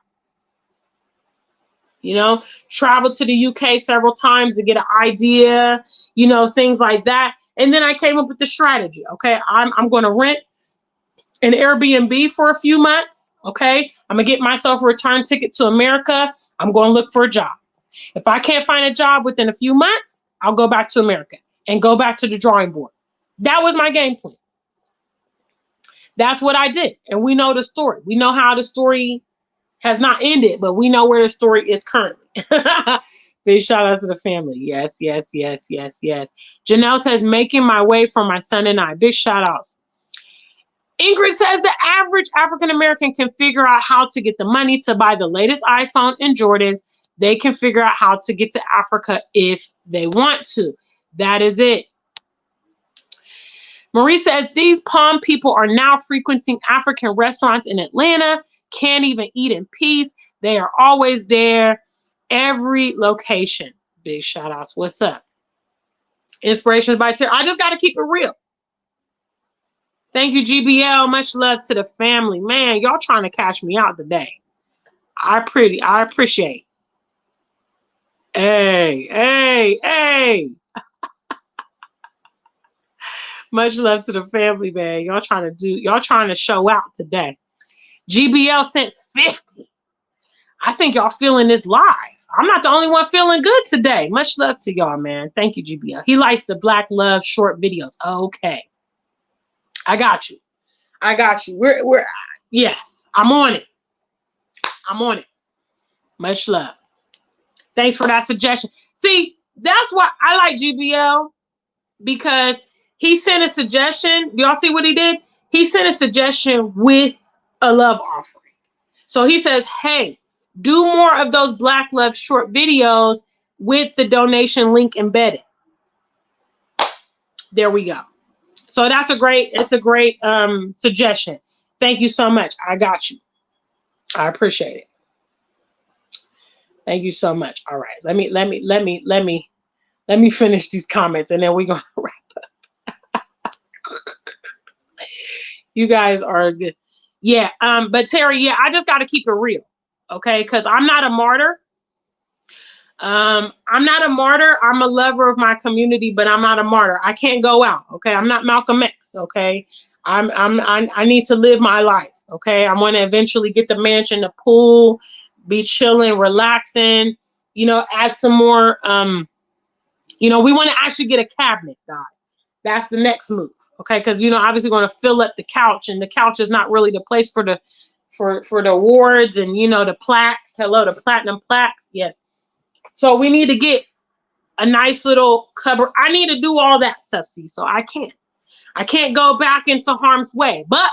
You know, travel to the UK several times to get an idea, you know, things like that. And then I came up with the strategy. Okay, I'm going to rent an Airbnb for a few months. Okay, I'm going to get myself a return ticket to America. I'm going to look for a job. If I can't find a job within a few months, I'll go back to America and go back to the drawing board. That was my game plan. That's what I did. And we know the story. We know how the story has not ended, but we know where the story is currently. Big shout out to the family. Yes, yes, yes, yes, yes. Janelle says, making my way for my son and I. Big shout outs. Ingrid says the average African American can figure out how to get the money to buy the latest iPhone and Jordans. They can figure out how to get to Africa if they want to. That is it. Marie says, these palm people are now frequenting African restaurants in Atlanta. Can't even eat in peace. They are always there. Every location. Big shout outs. What's up? Inspirations by Sarah. I just got to keep it real. Thank you, GBL. Much love to the family. Man, y'all trying to cash me out today. I appreciate. Hey, hey, hey. Much love to the family, man. Y'all trying to show out today. GBL sent 50. I think y'all feeling this live. I'm not the only one feeling good today. Much love to y'all, man. Thank you, GBL. He likes the Black Love short videos. Okay. I got you. I got you. Yes, I'm on it. I'm on it. Much love. Thanks for that suggestion. See, that's why I like GBL, because he sent a suggestion. Y'all see what he did? He sent a suggestion with a love offering. So he says, hey, do more of those Black Love short videos with the donation link embedded. There we go. So it's a great suggestion. Thank you so much. I got you. I appreciate it. Thank you so much. All right. Let me finish these comments and then we're going to wrap You guys are good. Yeah. But Terry, yeah, I just got to keep it real. Okay. Cause I'm not a martyr. I'm not a martyr. I'm a lover of my community, but I'm not a martyr. I can't go out. Okay. I'm not Malcolm X. Okay. I need to live my life. Okay. I want to eventually get the mansion, the pool, be chilling, relaxing, add some more, we want to actually get a cabinet, guys. That's the next move. Okay. Cause obviously going to fill up the couch, and the couch is not really the place for the awards and, the plaques. Hello, the platinum plaques. Yes. So we need to get a nice little cupboard. I need to do all that stuff, see, so I can't go back into harm's way, but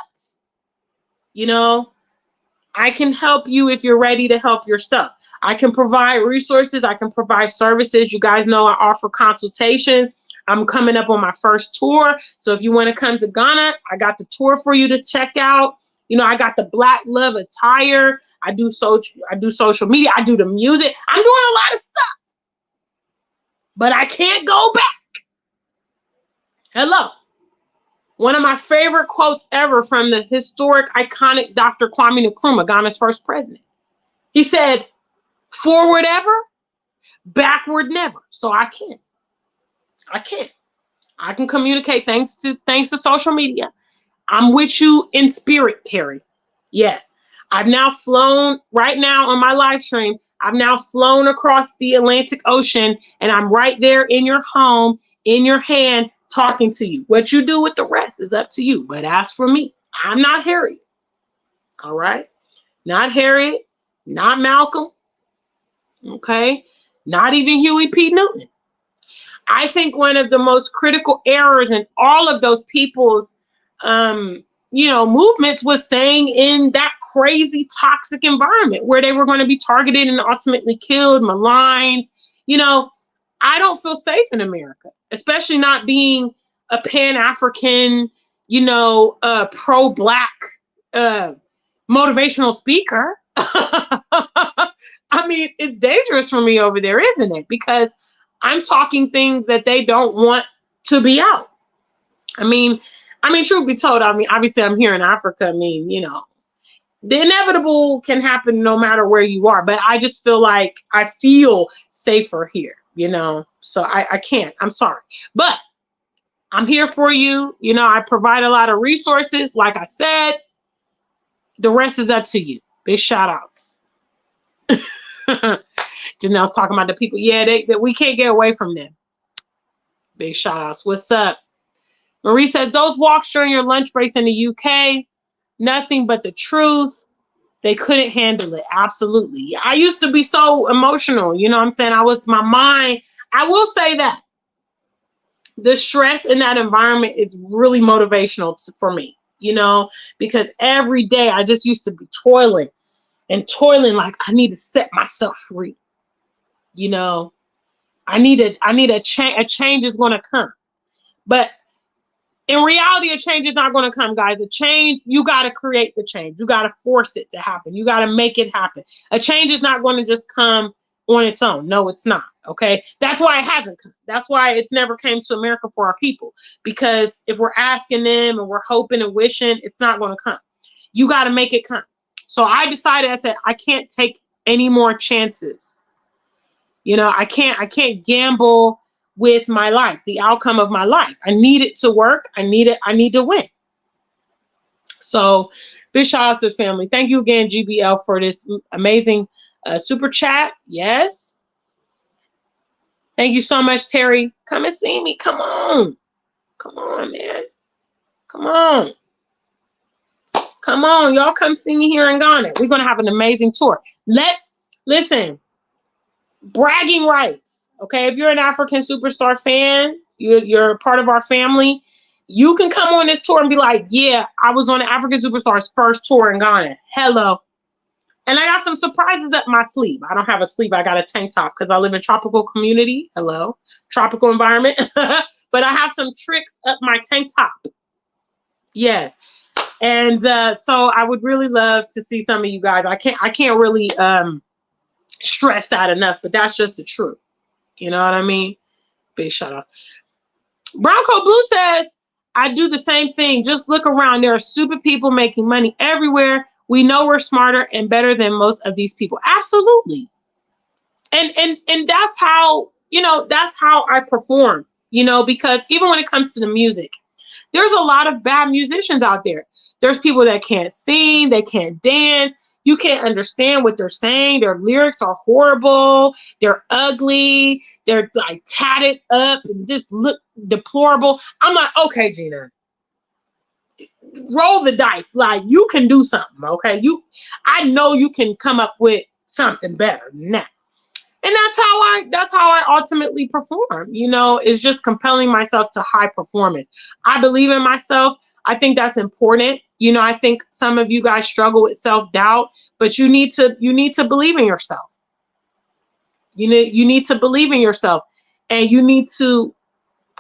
I can help you if you're ready to help yourself. I can provide resources. I can provide services. You guys know I offer consultations. I'm coming up on my first tour. So if you want to come to Ghana, I got the tour for you to check out. I got the Black Love attire. I do social media. I do the music. I'm doing a lot of stuff. But I can't go back. Hello. One of my favorite quotes ever from the historic, iconic Dr. Kwame Nkrumah, Ghana's first president. He said, "Forward ever, backward never." So I can't. I can communicate thanks to social media. I'm with you in spirit, Terry. Yes. I've now flown right now on my live stream. I've now flown across the Atlantic Ocean, and I'm right there in your home, in your hand, talking to you. What you do with the rest is up to you. But as for me, I'm not Harriet. All right? Not Harriet, not Malcolm. Okay? Not even Huey P. Newton. I think one of the most critical errors in all of those people's movements was staying in that crazy toxic environment where they were going to be targeted and ultimately killed, maligned. I don't feel safe in America, especially not being a Pan-African, pro-Black motivational speaker. I mean, it's dangerous for me over there, isn't it? Because I'm talking things that they don't want to be out. I mean, truth be told, obviously I'm here in Africa. The inevitable can happen no matter where you are, but I just feel like I feel safer here, so I can't. I'm sorry, but I'm here for you. I provide a lot of resources. Like I said, the rest is up to you. Big shout outs. Janelle's talking about the people. Yeah, that we can't get away from them. Big shout outs. What's up? Marie says, those walks during your lunch breaks in the UK, nothing but the truth. They couldn't handle it. Absolutely. I used to be so emotional. You know what I'm saying? My mind. I will say that the stress in that environment is really motivational for me, because every day I just used to be toiling like I need to set myself free. I need a change. A change is going to come. But in reality, a change is not going to come, guys. A change, you got to create the change. You got to force it to happen. You got to make it happen. A change is not going to just come on its own. No, it's not. Okay. That's why it hasn't come. That's why it's never came to America for our people. Because if we're asking them and we're hoping and wishing, it's not going to come. You got to make it come. So I decided, I said, I can't take any more chances. I can't gamble with my life, the outcome of my life. I need it to work. I need to win. So big shout out to the family. Thank you again, GBL, for this amazing super chat. Yes. Thank you so much, Terry. Come and see me. Come on. Come on, man. Come on. Come on. Y'all come see me here in Ghana. We're going to have an amazing tour. Let's listen. Bragging rights. Okay, if you're an African Superstar fan, you're part of our family, you can come on this tour and be like, yeah, I was on the African Superstar's first tour in Ghana. Hello. And I got some surprises up my sleeve. I don't have a sleeve. I got a tank top because I live in tropical community. Hello. Tropical environment. But I have some tricks up my tank top. Yes. And so I would really love to see some of you guys. I can't really stress that enough, but that's just the truth. You know what I mean? Big shout outs. Bronco Blue says, I do the same thing. Just look around. There are stupid people making money everywhere. We know we're smarter and better than most of these people. Absolutely. And that's how, that's how I perform, because even when it comes to the music, there's a lot of bad musicians out there. There's people that can't sing, they can't dance. You can't understand what they're saying. Their lyrics are horrible. They're ugly. They're like tatted up and just look deplorable. I'm like, okay, Gina, roll the dice. Like, you can do something, okay? I know you can come up with something better than that. And that's how I ultimately perform. Is just compelling myself to high performance. I believe in myself. I think that's important. I think some of you guys struggle with self-doubt, but you need to believe in yourself. You need to believe in yourself, and you need to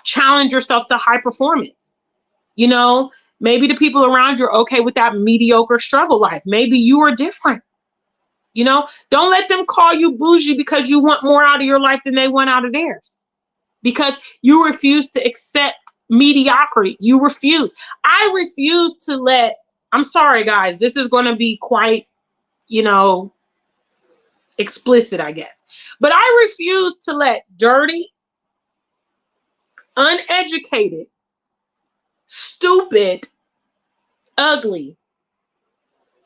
challenge yourself to high performance. Maybe the people around you are okay with that mediocre struggle life. Maybe you are different. Don't let them call you bougie because you want more out of your life than they want out of theirs. Because you refuse to accept mediocrity. You refuse. I refuse to I'm sorry, guys. This is going to be quite, explicit, I guess. But I refuse to let dirty, uneducated, stupid, ugly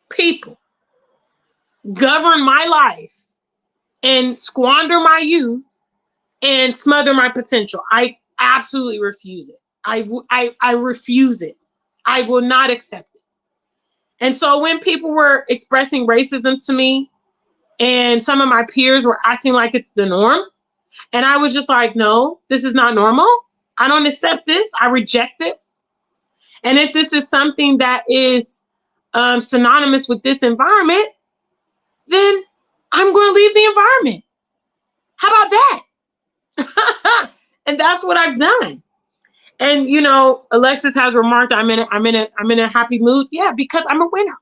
people govern my life and squander my youth and smother my potential. I absolutely refuse it. I refuse it. I will not accept it. And so when people were expressing racism to me and some of my peers were acting like it's the norm, and I was just like, no, this is not normal. I don't accept this. I reject this. And if this is something that is synonymous with this environment, then I'm going to leave the environment. How about that? And that's what I've done. And Alexis has remarked, I'm in a happy mood. Yeah, because I'm a winner.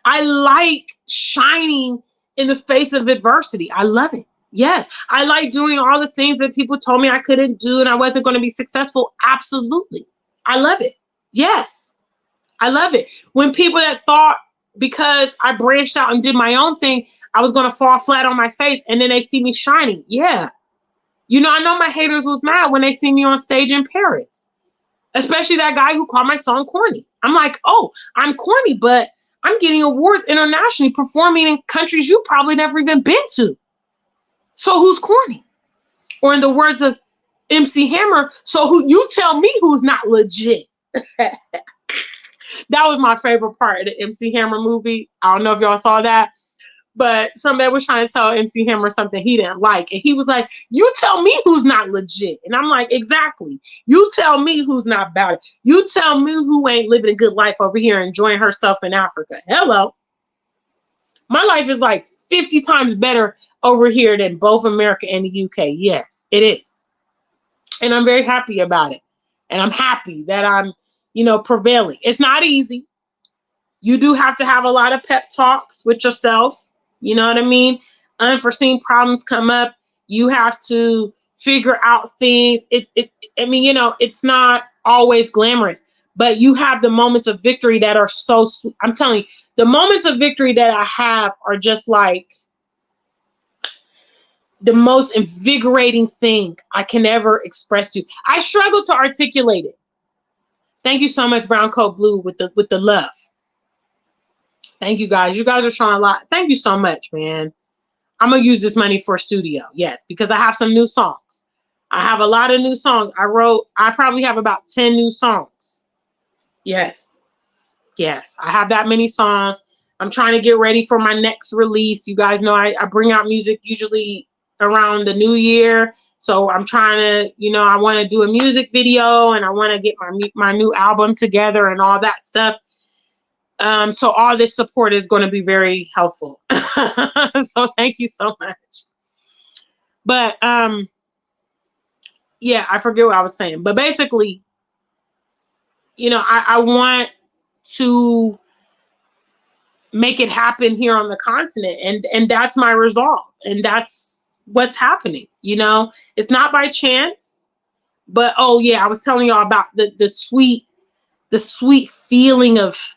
I like shining in the face of adversity. I love it. Yes, I like doing all the things that people told me I couldn't do and I wasn't going to be successful. Absolutely. I love it. Yes, I love it. When people that thought because I branched out and did my own thing, I was going to fall flat on my face, and then they see me shining. Yeah. I know my haters was mad when they see me on stage in Paris, especially that guy who called my song corny. I'm like, oh, I'm corny, but I'm getting awards internationally, performing in countries you probably never even been to. So who's corny? Or in the words of MC Hammer, so who you tell me who's not legit. That was my favorite part of the MC Hammer movie. I don't know if y'all saw that, but somebody was trying to tell MC Hammer something he didn't like. And he was like, you tell me who's not legit. And I'm like, exactly. You tell me who's not about it. You tell me who ain't living a good life over here enjoying herself in Africa. Hello. My life is like 50 times better over here than both America and the UK. Yes, it is. And I'm very happy about it. And I'm happy that I'm, prevailing. It's not easy. You do have to have a lot of pep talks with yourself. You know what I mean? Unforeseen problems come up. You have to figure out things. It's not always glamorous, but you have the moments of victory that are so sweet. I'm telling you, the moments of victory that I have are just like the most invigorating thing I can ever express to you. I struggle to articulate it. Thank you so much, Brown Coat Blue, with the love. Thank you, guys. You guys are showing a lot. Thank you so much, man. I'm going to use this money for a studio. Yes, because I have some new songs. I have a lot of new songs. I probably have about 10 new songs. Yes. Yes, I have that many songs. I'm trying to get ready for my next release. You guys know I bring out music usually around the new year. So I'm trying to, I want to do a music video and I want to get my new album together and all that stuff. So all this support is going to be very helpful. So thank you so much. But yeah, I forget what I was saying. But basically, I want to make it happen here on the continent. And that's my resolve. And that's what's happening. It's not by chance. But oh yeah, I was telling y'all about the sweet feeling of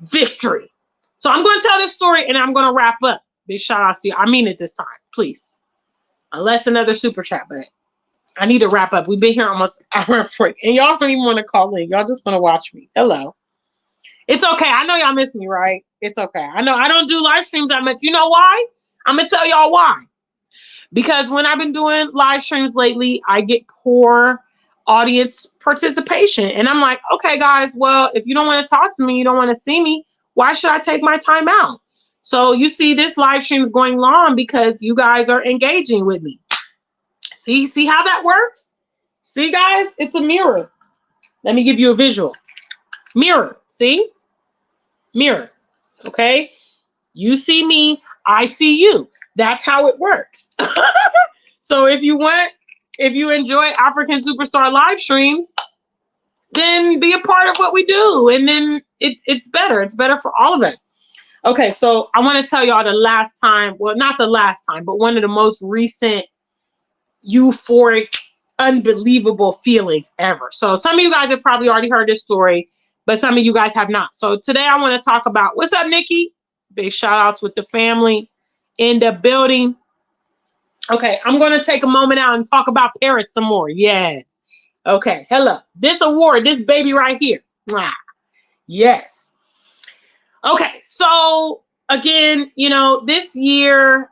victory. So I'm going to tell this story and I'm going to wrap up. Big shout out to you. I mean it this time, please. Unless another super chat, but I need to wrap up. We've been here almost an hour and 40, and y'all don't even want to call in. Y'all just want to watch me. Hello. It's okay. I know y'all miss me, right? It's okay. I know I don't do live streams that much. You know why? I'm going to tell y'all why. Because when I've been doing live streams lately, I get poor audience participation. And I'm like, okay, guys, well, if you don't want to talk to me, you don't want to see me, why should I take my time out? So you see this live stream is going long because you guys are engaging with me. See how that works? See, guys, it's a mirror. Let me give you a visual. Mirror, see? Mirror, okay? You see me, I see you. That's how it works. So if you enjoy African Superstar live streams, then be a part of what we do. And then it's better. It's better for all of us. Okay, so I want to tell y'all the last time, well, not the last time, but one of the most recent euphoric, unbelievable feelings ever. So some of you guys have probably already heard this story, but some of you guys have not. So today I want to talk about, what's up, Nikki? Big shout outs with the family in the building. Okay, I'm going to take a moment out and talk about Paris some more. Yes. Okay, hello. This award, this baby right here. Mwah. Yes. Okay, so again, you know, this year,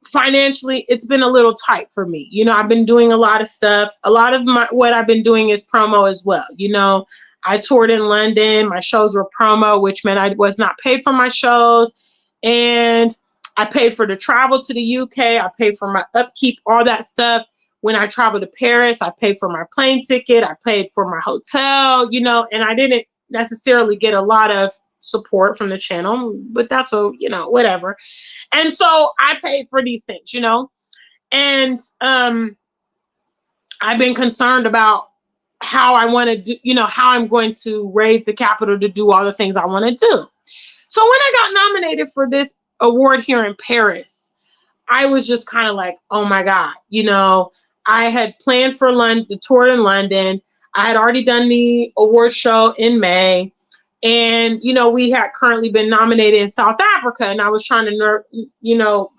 financially, it's been a little tight for me. You know, I've been doing a lot of stuff. A lot of what I've been doing is promo as well. You know, I toured in London. My shows were promo, which meant I was not paid for my shows. And I paid for the travel to the UK. I paid for my upkeep, all that stuff. When I traveled to Paris, I paid for my plane ticket. I paid for my hotel, you know, and I didn't necessarily get a lot of support from the channel, but that's, you know, whatever. And so I paid for these things, you know, and I've been concerned about how I want to do, you know, how I'm going to raise the capital to do all the things I want to do. So when I got nominated for this award here in Paris, I was just kind of like, oh my God, you know, I had planned for the tour in London. I had already done the award show in May. And, you know, we had currently been nominated in South Africa, and I was trying to, you know,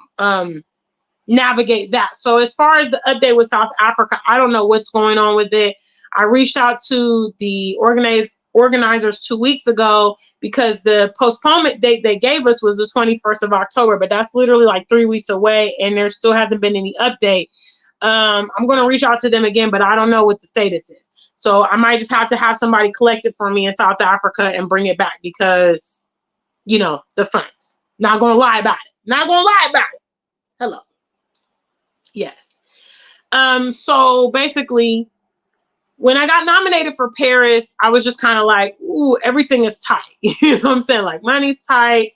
navigate that. So as far as the update with South Africa, I don't know what's going on with it. I reached out to the organizers 2 weeks ago because the postponement date they gave us was the 21st of October, but that's literally like 3 weeks away, and there still hasn't been any update. I'm going to reach out to them again, but I don't know what the status is. So I might just have to have somebody collect it for me in South Africa and bring it back because, you know, the funds. Not going to lie about it. Not going to lie about it. Hello. Yes. So basically, when I got nominated for Paris, I was just kind of like, ooh, everything is tight. You know what I'm saying? Like, money's tight.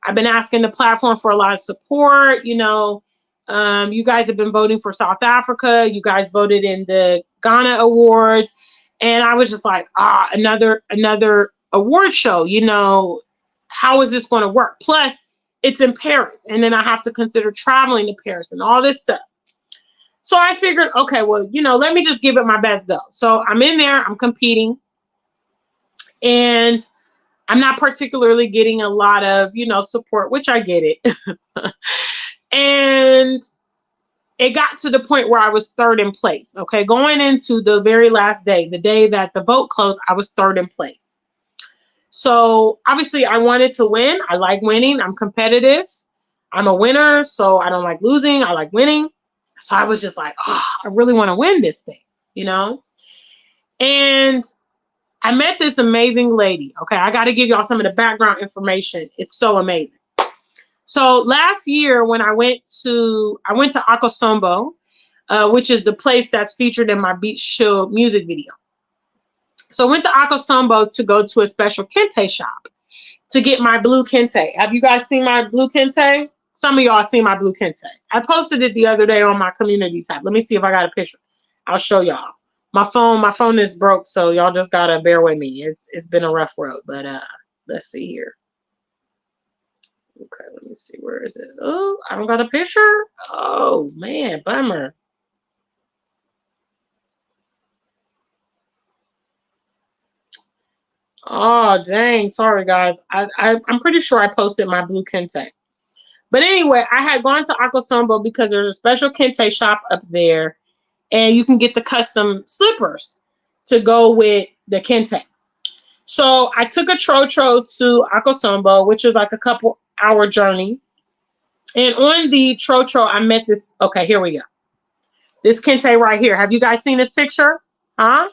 I've been asking the platform for a lot of support. You know, you guys have been voting for South Africa. You guys voted in the Ghana Awards. And I was just like, another award show. You know, how is this going to work? Plus, it's in Paris. And then I have to consider traveling to Paris and all this stuff. So I figured, okay, well, you know, let me just give it my best go. So I'm in there, I'm competing, and I'm not particularly getting a lot of, you know, support, which I get it. And it got to the point where I was third in place. Okay, going into the very last day, the day that the vote closed, I was third in place. So obviously I wanted to win. I like winning. I'm competitive. I'm a winner, so I don't like losing. I like winning. So I was just like, oh, I really want to win this thing, you know? And I met this amazing lady. Okay, I got to give y'all some of the background information. It's so amazing. So last year when I went to Akosombo, which is the place that's featured in my Beach Chill music video. So I went to Akosombo to go to a special kente shop to get my blue kente. Have you guys seen my blue kente? Some of y'all seen my blue kente. I posted it the other day on my community tab. Let me see if I got a picture. I'll show y'all. My phone is broke, so y'all just gotta bear with me. It's been a rough road, but let's see here. Okay, let me see. Where is it? Oh, I don't got a picture. Oh man, bummer. Oh, dang. Sorry, guys. I'm pretty sure I posted my blue kente. But anyway, I had gone to Akosombo because there's a special kente shop up there, and you can get the custom slippers to go with the kente. So I took a trotro to Akosombo, which is like a couple hour journey. And on the trotro, I met this. Okay, here we go. This kente right here. Have you guys seen this picture? Huh?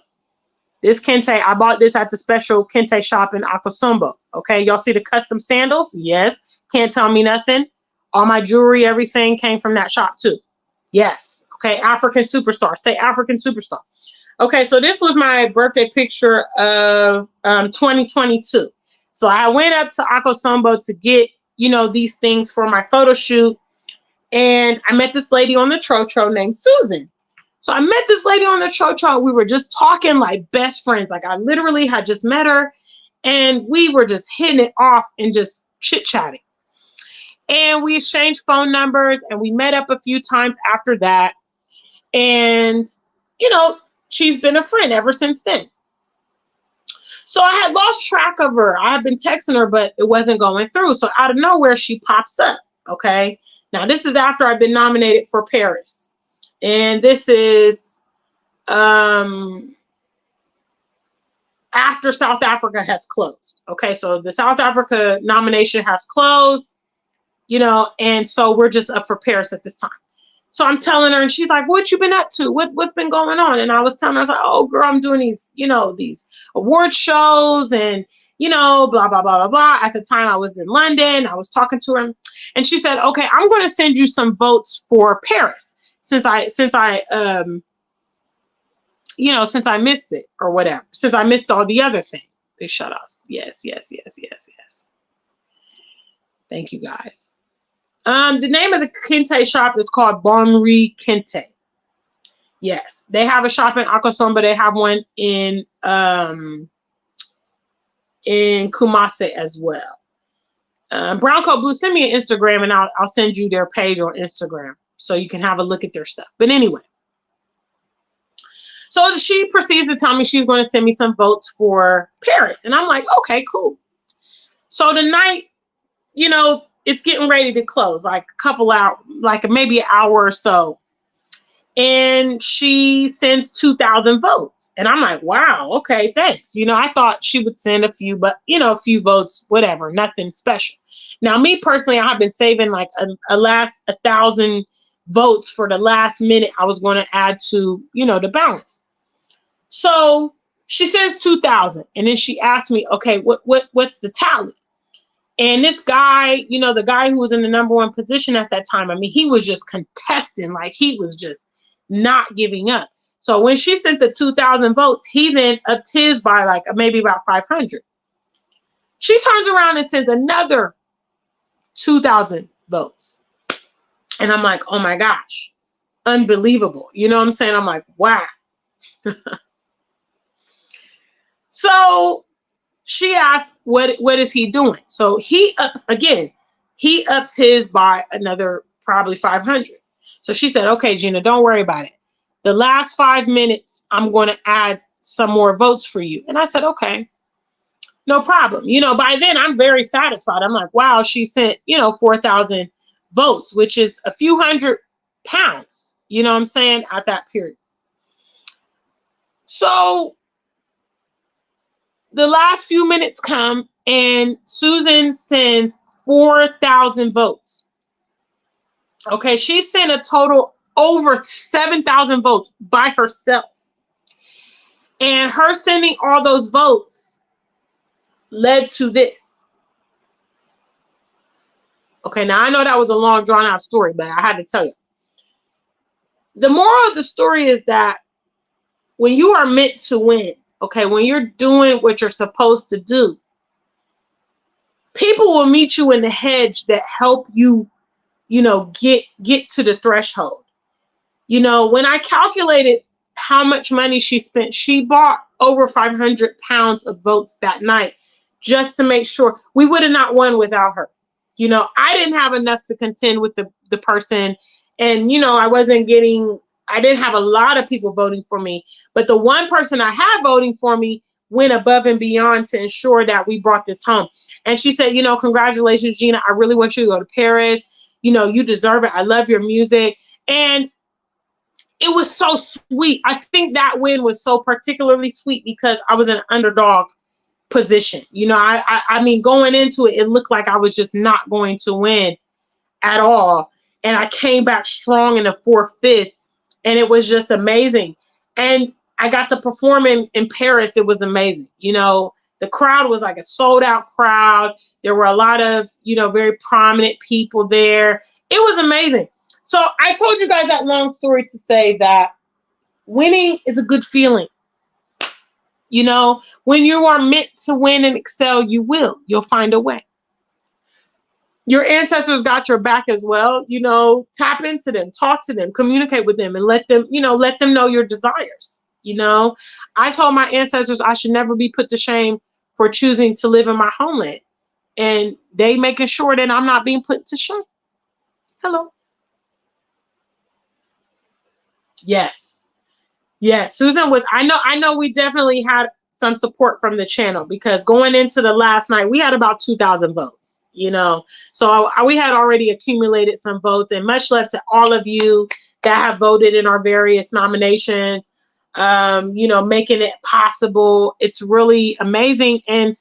This kente, I bought this at the special kente shop in Akosombo. Okay, y'all see the custom sandals? Yes. Can't tell me nothing. All my jewelry, everything came from that shop too. Yes. Okay, African superstar. Say African superstar. Okay, so this was my birthday picture of 2022. So I went up to Akosombo to get, these things for my photo shoot. And I met this lady on the trotro named Susan. So I met this lady on the trotro. We were just talking like best friends. Like I literally had just met her and we were just hitting it off and just chit-chatting. And we exchanged phone numbers and we met up a few times after that. And, she's been a friend ever since then. So I had lost track of her. I had been texting her, but it wasn't going through. So out of nowhere, she pops up. Okay. Now, this is after I've been nominated for Paris. And this is after South Africa has closed. Okay. So the South Africa nomination has closed, and so we're just up for Paris at this time. So I'm telling her, and she's like, "What you been up to? What's been going on?" And I was telling her, I was like, "Oh, girl, I'm doing these, these award shows, and blah blah blah blah blah." At the time, I was in London. I was talking to her, and she said, "Okay, I'm going to send you some votes for Paris since I missed it or whatever. Since I missed all the other things, they shut us. Yes. Thank you, guys." The name of the kente shop is called Bonri Kente. Yes, they have a shop in Akosombo. They have one in Kumasi as well. Brown Coat Blue, send me an Instagram and I'll send you their page on Instagram so you can have a look at their stuff. But anyway, so she proceeds to tell me she's going to send me some votes for Paris. And I'm like, okay, cool. So the night, it's getting ready to close, like a couple hours, like maybe an hour or so. And she sends 2,000 votes. And I'm like, wow, okay, thanks. I thought she would send a few, but, a few votes, whatever, nothing special. Now, me personally, I have been saving like a last 1,000 votes for the last minute I was going to add to, the balance. So she says 2,000. And then she asked me, okay, what's the tally? And this guy, the guy who was in the #1 position at that time, I mean, he was just contesting, like he was just not giving up. So when she sent the 2,000 votes, he then upped his by like maybe about 500. She turns around and sends another 2,000 votes. And I'm like, oh my gosh, unbelievable. You know what I'm saying? I'm like, wow. So she asked, what is he doing? So he ups his by another probably 500. So she said, okay, Gina, don't worry about it. The last 5 minutes, I'm going to add some more votes for you. And I said, okay, no problem. By then I'm very satisfied. I'm like, wow, she sent, 4,000 votes, which is a few hundred pounds, you know what I'm saying, at that period. So the last few minutes come and Susan sends 4,000 votes. Okay, she sent a total over 7,000 votes by herself. And her sending all those votes led to this. Okay, now I know that was a long drawn out story, but I had to tell you. The moral of the story is that when you are meant to win, okay, when you're doing what you're supposed to do, people will meet you in the hedge that help you, get to the threshold. When I calculated how much money she spent, she bought over 500 pounds of votes that night just to make sure we would have not won without her. I didn't have enough to contend with the person. And, I didn't have a lot of people voting for me. But the one person I had voting for me went above and beyond to ensure that we brought this home. And she said, you know, congratulations, Gina. I really want you to go to Paris. You know, you deserve it. I love your music. And it was so sweet. I think that win was so particularly sweet because I was in an underdog position. You know, I mean, going into it, it looked like I was just not going to win at all. And I came back strong in the 4th, 5th, and it was just amazing. And I got to perform in Paris. It was amazing. You know, the crowd was like a sold out crowd. There were a lot of, you know, very prominent people there. It was amazing. So I told you guys that long story to say that winning is a good feeling. You know, when you are meant to win and excel, you will. You'll find a way. Your ancestors got your back as well. You know, tap into them, talk to them, communicate with them, and let them know your desires. You know, I told my ancestors I should never be put to shame for choosing to live in my homeland. And they making sure that I'm not being put to shame. Hello. Yes. Yes. Susan was, I know we definitely had some support from the channel because going into the last night, we had about 2,000 votes, you know. So we had already accumulated some votes, and much love to all of you that have voted in our various nominations, you know, making it possible. It's really amazing. And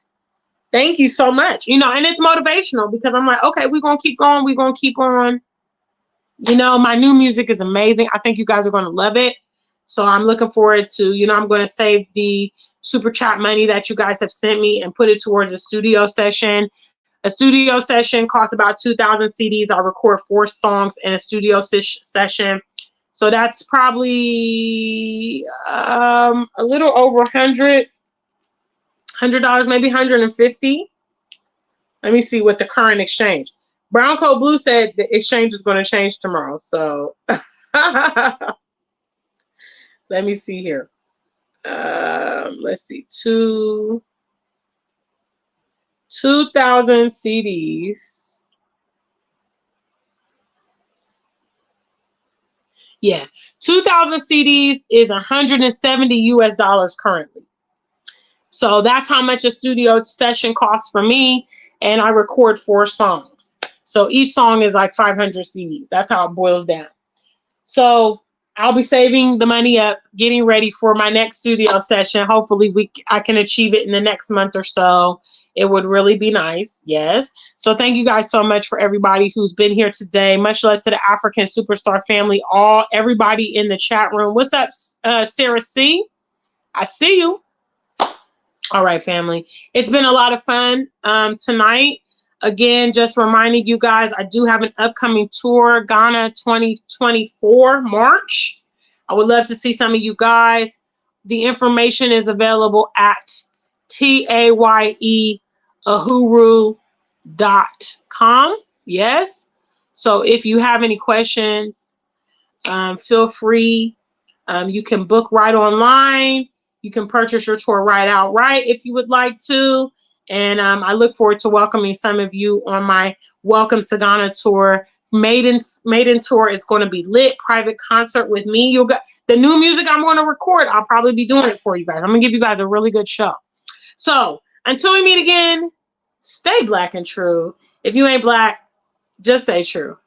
thank you so much, you know, and it's motivational because I'm like, okay, we're going to keep going. We're going to keep on. You know, my new music is amazing. I think you guys are going to love it. So I'm looking forward to, you know, I'm going to save the super chat money that you guys have sent me and put it towards a studio session. A studio session costs about 2,000 CDs. I record 4 songs in a studio session. So that's probably a little over $100, maybe 150. Let me see what the current exchange. Brown Coat Blue said the exchange is going to change tomorrow. So let me see here. Let's see. 2,000 CDs. Yeah. 2,000 CDs is $170 US currently. So that's how much a studio session costs for me. And I record 4 songs. So each song is like 500 CDs. That's how it boils down. So I'll be saving the money up, getting ready for my next studio session. Hopefully I can achieve it in the next month or so. It would really be nice. Yes. So thank you guys so much for everybody who's been here today. Much love to the African Superstar family, everybody in the chat room. What's up, Sarah C? I see you. All right, family. It's been a lot of fun tonight. Again, just reminding you guys, I do have an upcoming tour, Ghana 2024, March. I would love to see some of you guys. The information is available at tayeahuru.com. Yes. So if you have any questions, feel free. You can book right online. You can purchase your tour right outright if you would like to. And I look forward to welcoming some of you on my Welcome to Ghana tour. Maiden tour is going to be lit. Private concert with me. You'll get the new music I'm going to record. I'll probably be doing it for you guys. I'm going to give you guys a really good show. So until we meet again, stay black and true. If you ain't black, just stay true.